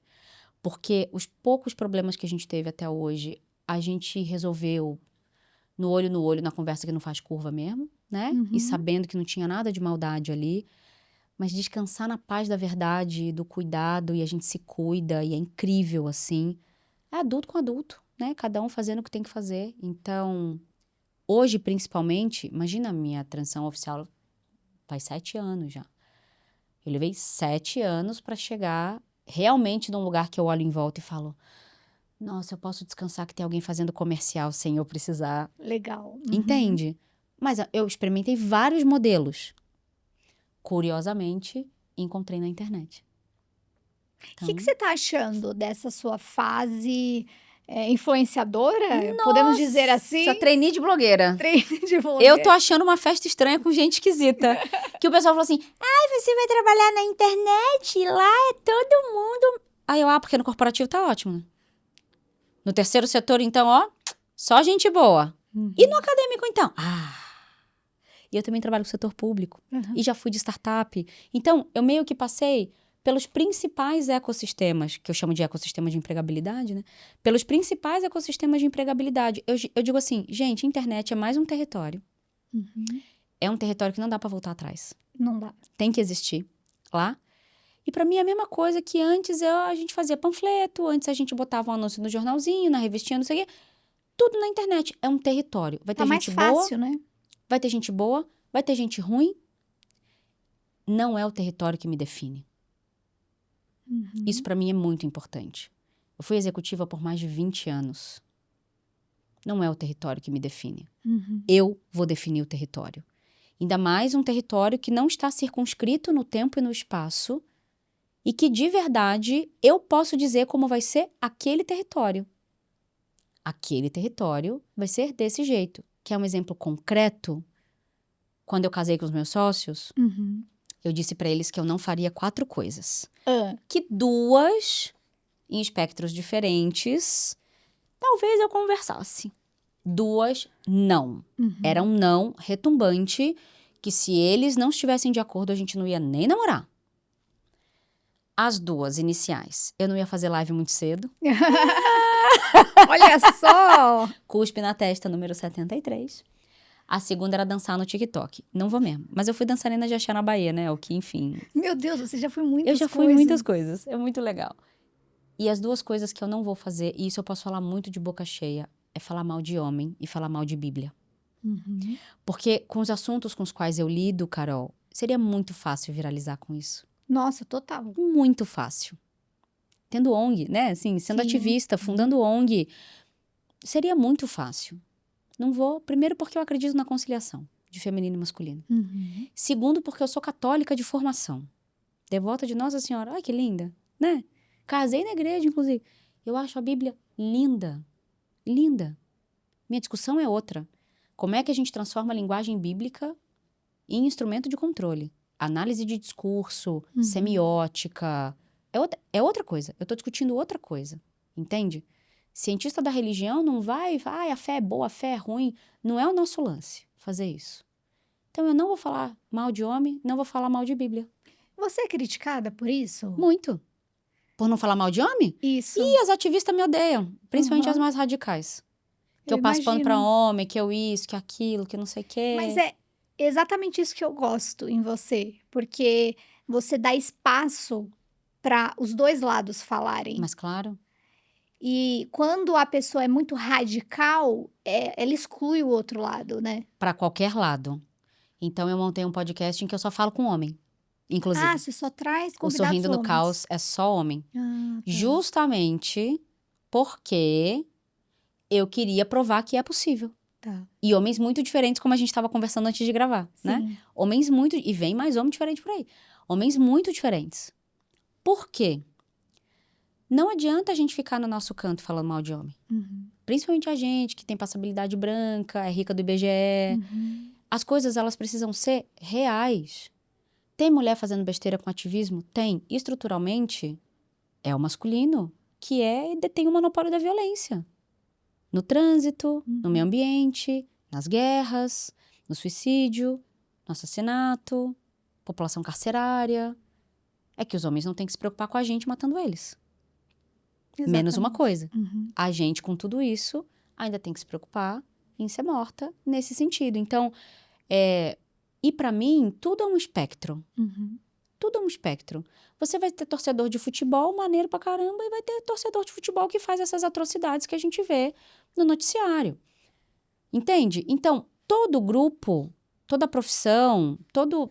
Porque os poucos problemas que a gente teve até hoje, a gente resolveu no olho, na conversa que não faz curva mesmo, né? E sabendo que não tinha nada de maldade ali. Mas descansar na paz da verdade, do cuidado, e a gente se cuida, e é incrível, assim. É adulto com adulto, né? Cada um fazendo o que tem que fazer. Então, hoje, principalmente, imagina a minha transição oficial faz 7 anos já. Eu levei 7 anos para chegar realmente num lugar que eu olho em volta e falo, nossa, eu posso descansar que tem alguém fazendo comercial sem eu precisar. Legal. Uhum. Entende? Mas eu experimentei vários modelos. Curiosamente, encontrei na internet. O que você tá achando dessa sua fase influenciadora? Podemos dizer assim? Essa trainee de blogueira. Treino de Eu blogueira. tô achando uma festa estranha com gente esquisita. Que o pessoal falou assim, ai, você vai trabalhar na internet? Lá é todo mundo... Aí eu, porque no corporativo tá ótimo, né? No terceiro setor, então, ó, só gente boa. E no acadêmico, então? E eu também trabalho com o setor público. E já fui de startup. Então, eu meio que passei pelos principais ecossistemas, que eu chamo de ecossistema de empregabilidade, né? Pelos principais ecossistemas de empregabilidade. Eu digo assim, gente, internet é mais um território. É um território que não dá pra voltar atrás. Não dá. Tem que existir lá. E pra mim é a mesma coisa que antes a gente fazia panfleto, antes a gente botava um anúncio no jornalzinho, na revistinha, não sei o quê. Tudo na internet. É um território. Vai ter Tá mais gente boa, fácil, né? vai ter gente boa, vai ter gente ruim. Não é o território que me define. Isso pra mim é muito importante. Eu fui executiva por mais de 20 anos. Não é o território que me define. Eu vou definir o território. Ainda mais um território que não está circunscrito no tempo e no espaço e que, de verdade, eu posso dizer como vai ser aquele território. Aquele território vai ser desse jeito. Quer um exemplo concreto? Quando eu casei com os meus sócios, eu disse pra eles que eu não faria 4 coisas. Que 2, em espectros diferentes, talvez eu conversasse. 2, não. Era um não retumbante, que se eles não estivessem de acordo, a gente não ia nem namorar. As 2 iniciais. Eu não ia fazer live muito cedo. Olha só! Cuspe na testa, número 73. A segunda era dançar no TikTok. Não vou mesmo. Mas eu fui dançarina de axé na Bahia, né? O que, enfim... Meu Deus, você já foi muitas Eu já fui coisas. muitas coisas. É muito legal. E as 2 coisas que eu não vou fazer, e isso eu posso falar muito de boca cheia, é falar mal de homem e falar mal de Bíblia. Porque com os assuntos com os quais eu lido, Carol, seria muito fácil viralizar com isso. Nossa, total. Muito fácil. Tendo ONG, né? Assim, sendo Sim. ativista, fundando ONG, seria muito fácil. Não vou, primeiro porque eu acredito na conciliação de feminino e masculino. Segundo, porque eu sou católica de formação. Devota de Nossa Senhora. Ai, que linda, né? Casei na igreja, inclusive. Eu acho a Bíblia linda. Linda. Minha discussão é outra. Como é que a gente transforma a linguagem bíblica em instrumento de controle? Análise de discurso, semiótica. É outra coisa. Eu tô discutindo outra coisa. Entende? Cientista da religião não vai... a fé é boa, a fé é ruim. Não é o nosso lance fazer isso. Então, eu não vou falar mal de homem, não vou falar mal de Bíblia. Você é criticada por isso? Muito. Por não falar mal de homem? Isso. E as ativistas me odeiam. Principalmente as mais radicais. Que eu passo pano pra homem, que eu isso, que aquilo, que não sei o quê. Mas é exatamente isso que eu gosto em você. Porque você dá espaço para os 2 lados falarem. Mas claro. E quando a pessoa é muito radical, ela exclui o outro lado, né? Pra qualquer lado. Então, eu montei um podcast em que eu só falo com homem. Inclusive. Você só traz O convidados Sorrindo no homens. Caos é só homem. Tá. Justamente porque eu queria provar que é possível. Tá. E homens muito diferentes, como a gente estava conversando antes de gravar, né? Sim. Homens muito... E vem mais homem diferente por aí. Homens muito diferentes. Por quê? Não adianta a gente ficar no nosso canto falando mal de homem. Uhum. Principalmente a gente que tem passabilidade branca, é rica do IBGE. Uhum. As coisas, elas precisam ser reais. Tem mulher fazendo besteira com ativismo? Tem. Estruturalmente, é o masculino que detém o monopólio da violência. No trânsito, no meio ambiente, nas guerras, no suicídio, no assassinato, população carcerária. É que os homens não têm que se preocupar com a gente matando eles. Menos uma Exatamente. coisa. Uhum. A gente, com tudo isso, ainda tem que se preocupar em ser morta nesse sentido. Então, e pra mim, tudo é um espectro. Uhum. Tudo é um espectro. Você vai ter torcedor de futebol maneiro pra caramba e vai ter torcedor de futebol que faz essas atrocidades que a gente vê no noticiário. Entende? Então, todo grupo, toda profissão, todo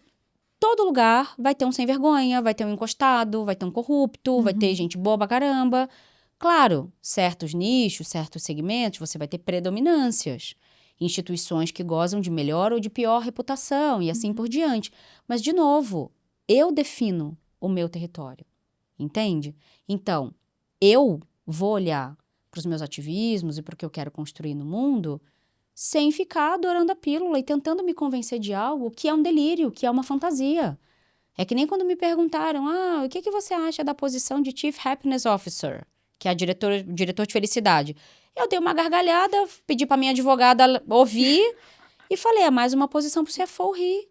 lugar vai ter um sem vergonha, vai ter um encostado, vai ter um corrupto, vai ter gente boa pra caramba. Claro, certos nichos, certos segmentos, você vai ter predominâncias. Instituições que gozam de melhor ou de pior reputação e assim por diante. Mas, de novo, eu defino o meu território, entende? Então, eu vou olhar para os meus ativismos e para o que eu quero construir no mundo sem ficar adorando a pílula e tentando me convencer de algo que é um delírio, que é uma fantasia. É que nem quando me perguntaram, o que você acha da posição de Chief Happiness Officer, que é diretor de felicidade? Eu dei uma gargalhada, pedi para minha advogada ouvir e falei, é mais uma posição para o CFO rir.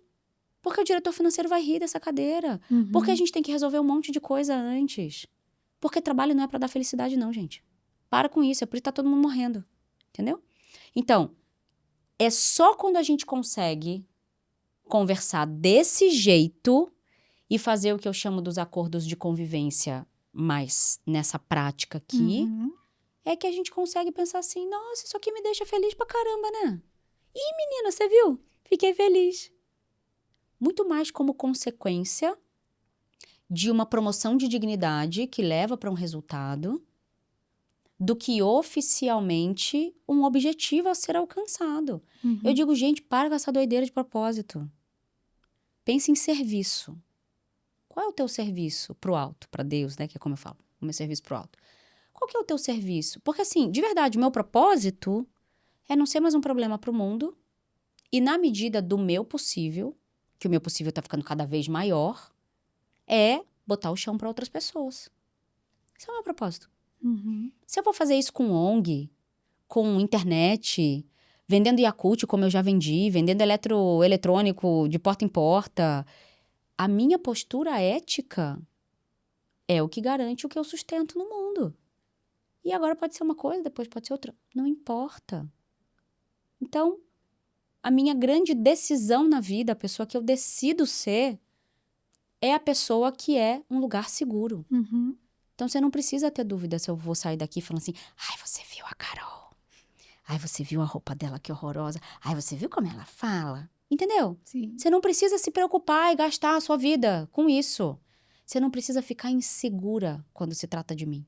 Porque o diretor financeiro vai rir dessa cadeira. Porque a gente tem que resolver um monte de coisa antes. Porque trabalho não é para dar felicidade não, gente. Para com isso, é por isso que tá todo mundo morrendo. Entendeu? Então, é só quando a gente consegue conversar desse jeito e fazer o que eu chamo dos acordos de convivência mais nessa prática aqui, é que a gente consegue pensar assim, nossa, isso aqui me deixa feliz pra caramba, né? Ih, menina, você viu? Fiquei feliz. Muito mais como consequência de uma promoção de dignidade que leva para um resultado do que oficialmente um objetivo a ser alcançado. Eu digo, gente, para com essa doideira de propósito. Pense em serviço. Qual é o teu serviço pro alto, para Deus, né? Que é como eu falo, o meu serviço pro alto. Qual que é o teu serviço? Porque assim, de verdade, o meu propósito é não ser mais um problema pro mundo e na medida do meu possível, que o meu possível tá ficando cada vez maior, é botar o chão para outras pessoas. Esse é o meu propósito. Se eu vou fazer isso com ONG, com internet, vendendo Yakult como eu já vendi, vendendo eletrônico de porta em porta, a minha postura ética é o que garante o que eu sustento no mundo. E agora pode ser uma coisa, depois pode ser outra. Não importa. Então, a minha grande decisão na vida, a pessoa que eu decido ser, é a pessoa que é um lugar seguro. Então, você não precisa ter dúvida se eu vou sair daqui falando assim, ai, você viu a Carol? Ai, você viu a roupa dela, que horrorosa. Ai, você viu como ela fala? Entendeu? Sim. Você não precisa se preocupar e gastar a sua vida com isso. Você não precisa ficar insegura quando se trata de mim.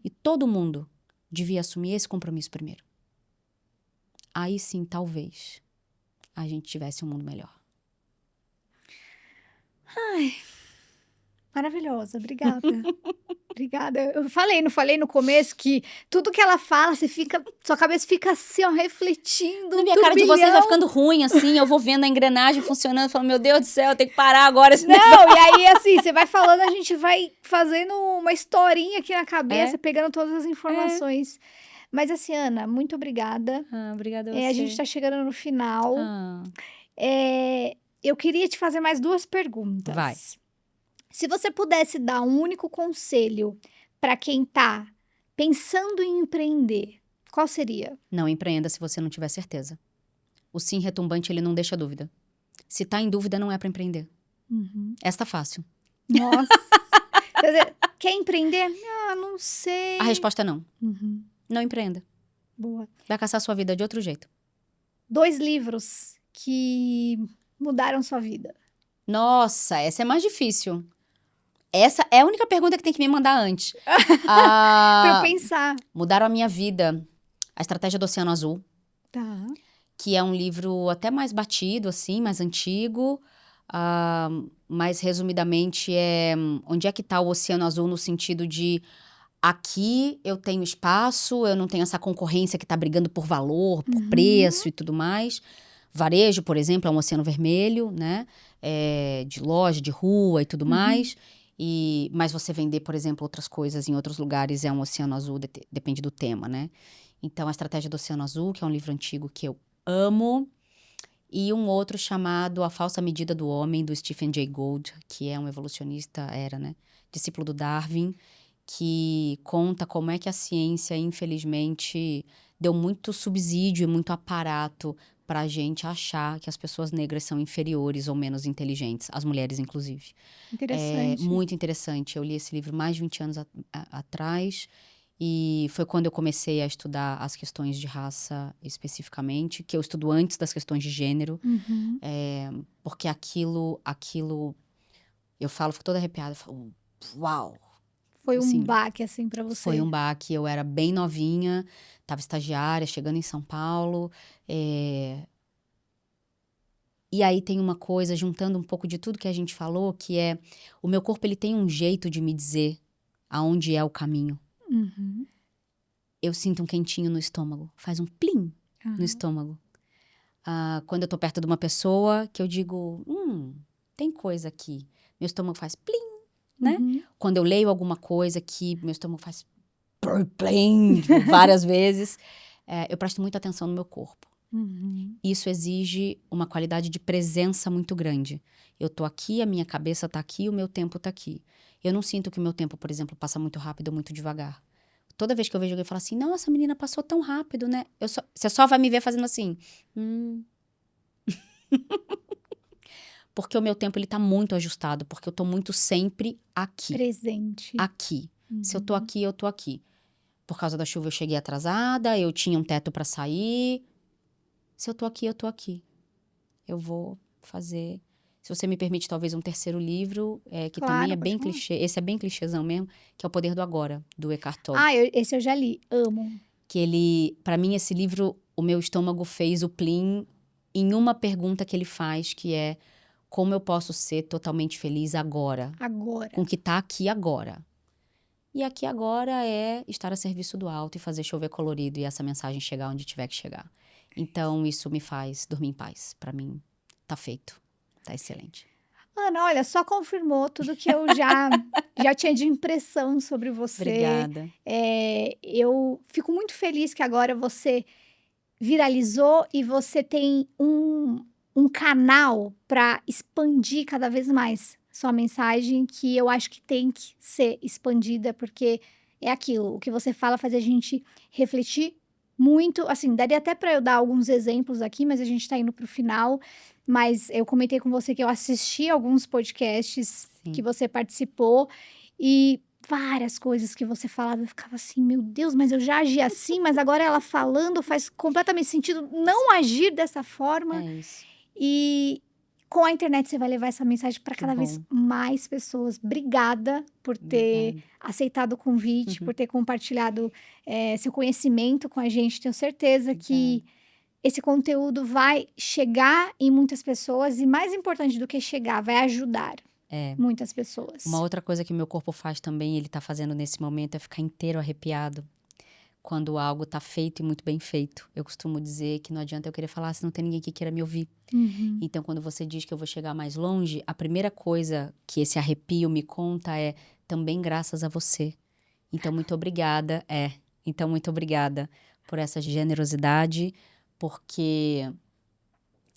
E todo mundo devia assumir esse compromisso primeiro. Aí sim, talvez, a gente tivesse um mundo melhor. Ai, maravilhosa, obrigada. Obrigada. Eu não falei no começo que tudo que ela fala, sua cabeça fica assim, ó, refletindo. Na minha cara de vocês vai ficando ruim, assim, eu vou vendo a engrenagem funcionando, falando, meu Deus do céu, eu tenho que parar agora. Não, e aí assim, você vai falando, a gente vai fazendo uma historinha aqui na cabeça, pegando todas as informações. Mas assim, Ana, muito obrigada. Obrigada a você. A gente tá chegando no final. Ah. Eu queria te fazer mais 2 perguntas. Vai. Se você pudesse dar um único conselho para quem tá pensando em empreender, qual seria? Não empreenda se você não tiver certeza. O sim retumbante, ele não deixa dúvida. Se tá em dúvida, não é para empreender. Essa tá fácil. Nossa. Quer dizer, quer empreender? Ah, não sei. A resposta é não. Não empreenda. Boa. Vai caçar sua vida de outro jeito. 2 livros que mudaram sua vida. Nossa, essa é mais difícil. Essa é a única pergunta que tem que me mandar antes. Pra eu pensar. Mudaram a minha vida. A Estratégia do Oceano Azul. Tá. Que é um livro até mais batido, assim, mais antigo. Mas, resumidamente, onde é que está o Oceano Azul no sentido de aqui eu tenho espaço, eu não tenho essa concorrência que está brigando por valor, por preço e tudo mais. Varejo, por exemplo, é um oceano vermelho, né? De loja, de rua e tudo mais. Mas você vender, por exemplo, outras coisas em outros lugares é um oceano azul, depende do tema, né? Então, a Estratégia do Oceano Azul, que é um livro antigo que eu amo. E um outro chamado A Falsa Medida do Homem, do Stephen Jay Gould, que é um evolucionista, né? Discípulo do Darwin, que conta como é que a ciência, infelizmente, deu muito subsídio e muito aparato para a gente achar que as pessoas negras são inferiores ou menos inteligentes, as mulheres, inclusive. Interessante. Muito interessante. Eu li esse livro mais de 20 anos atrás e foi quando eu comecei a estudar as questões de raça especificamente, que eu estudo antes das questões de gênero, porque aquilo, eu falo, fico toda arrepiada, eu falo, uau! Foi um Assim, baque, assim, pra você. Foi um baque, eu era bem novinha, estava estagiária, chegando em São Paulo, e aí tem uma coisa, juntando um pouco de tudo que a gente falou, que é, o meu corpo ele tem um jeito de me dizer aonde é o caminho. Eu sinto um quentinho no estômago, faz um plim no estômago. Quando eu tô perto de uma pessoa, que eu digo, tem coisa aqui. Meu estômago faz plim, né? Quando eu leio alguma coisa que meu estômago faz plim, tipo, várias vezes, eu presto muita atenção no meu corpo. Isso exige uma qualidade de presença muito grande. Eu tô aqui, a minha cabeça tá aqui, o meu tempo tá aqui. Eu não sinto que o meu tempo, por exemplo, passa muito rápido ou muito devagar. Toda vez que eu vejo alguém falar assim, não, essa menina passou tão rápido, né? Você só vai me ver fazendo assim. Porque o meu tempo, ele tá muito ajustado, porque eu tô muito sempre aqui. Presente. Aqui. Se eu tô aqui, eu tô aqui. Por causa da chuva, eu cheguei atrasada, eu tinha um teto pra sair. Se eu tô aqui, eu tô aqui. Eu vou fazer... Se você me permite, talvez, um terceiro livro, que Claro, também é pode bem falar. clichê. Esse é bem clichêzão mesmo, que é O Poder do Agora, do Eckhart Tolle. Esse eu já li. Amo. Que ele... Pra mim, esse livro, o meu estômago fez o plim em uma pergunta que ele faz, que é... Como eu posso ser totalmente feliz agora? Agora. Com o que tá aqui agora. E aqui agora é estar a serviço do alto e fazer chover colorido e essa mensagem chegar onde tiver que chegar. Então, isso me faz dormir em paz. Pra mim, tá feito. Tá excelente. Ana, olha, só confirmou tudo que eu já tinha de impressão sobre você. Obrigada. Eu fico muito feliz que agora você viralizou e você tem um canal para expandir cada vez mais sua mensagem, que eu acho que tem que ser expandida, porque é aquilo, o que você fala faz a gente refletir muito, assim, daria até para eu dar alguns exemplos aqui, mas a gente está indo para o final, mas eu comentei com você que eu assisti alguns podcasts que você participou, e várias coisas que você falava, eu ficava assim, meu Deus, mas eu já agi assim, mas agora ela falando faz completamente sentido não agir dessa forma. É isso. E com a internet você vai levar essa mensagem para cada vez mais pessoas. Obrigada por ter aceitado o convite, por ter compartilhado seu conhecimento com a gente. Tenho certeza que esse conteúdo vai chegar em muitas pessoas e, mais importante do que chegar, vai ajudar muitas pessoas. Uma outra coisa que o meu corpo faz também, ele tá fazendo nesse momento, é ficar inteiro arrepiado. Quando algo tá feito e muito bem feito. Eu costumo dizer que não adianta eu querer falar se não tem ninguém que queira me ouvir. Então, quando você diz que eu vou chegar mais longe, a primeira coisa que esse arrepio me conta é também graças a você. Então, muito obrigada. Então, muito obrigada por essa generosidade, porque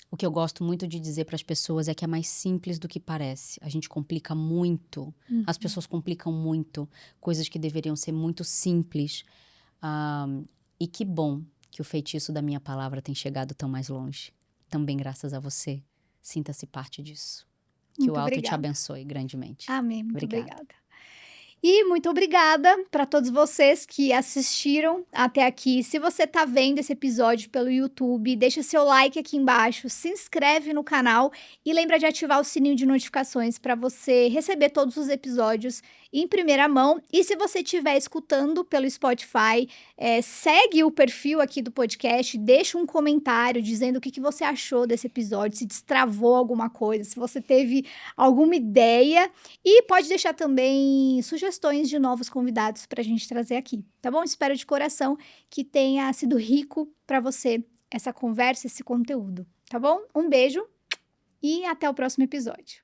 o que eu gosto muito de dizer para as pessoas é que é mais simples do que parece. A gente complica muito. As pessoas complicam muito. Coisas que deveriam ser muito simples. E que bom que o feitiço da minha palavra tem chegado tão mais longe. Também graças a você. Sinta-se parte disso. Que Muito o alto obrigada. te abençoe grandemente. Amém. Muito Obrigada. obrigada. E muito obrigada para todos vocês que assistiram até aqui. Se você está vendo esse episódio pelo YouTube, deixa seu like aqui embaixo, se inscreve no canal e lembra de ativar o sininho de notificações para você receber todos os episódios em primeira mão. E se você estiver escutando pelo Spotify, segue o perfil aqui do podcast, deixa um comentário dizendo o que você achou desse episódio, se destravou alguma coisa, se você teve alguma ideia. E pode deixar também sugestões sugestões de novos convidados para a gente trazer aqui, tá bom? Espero de coração que tenha sido rico para você essa conversa, esse conteúdo, tá bom? Um beijo e até o próximo episódio.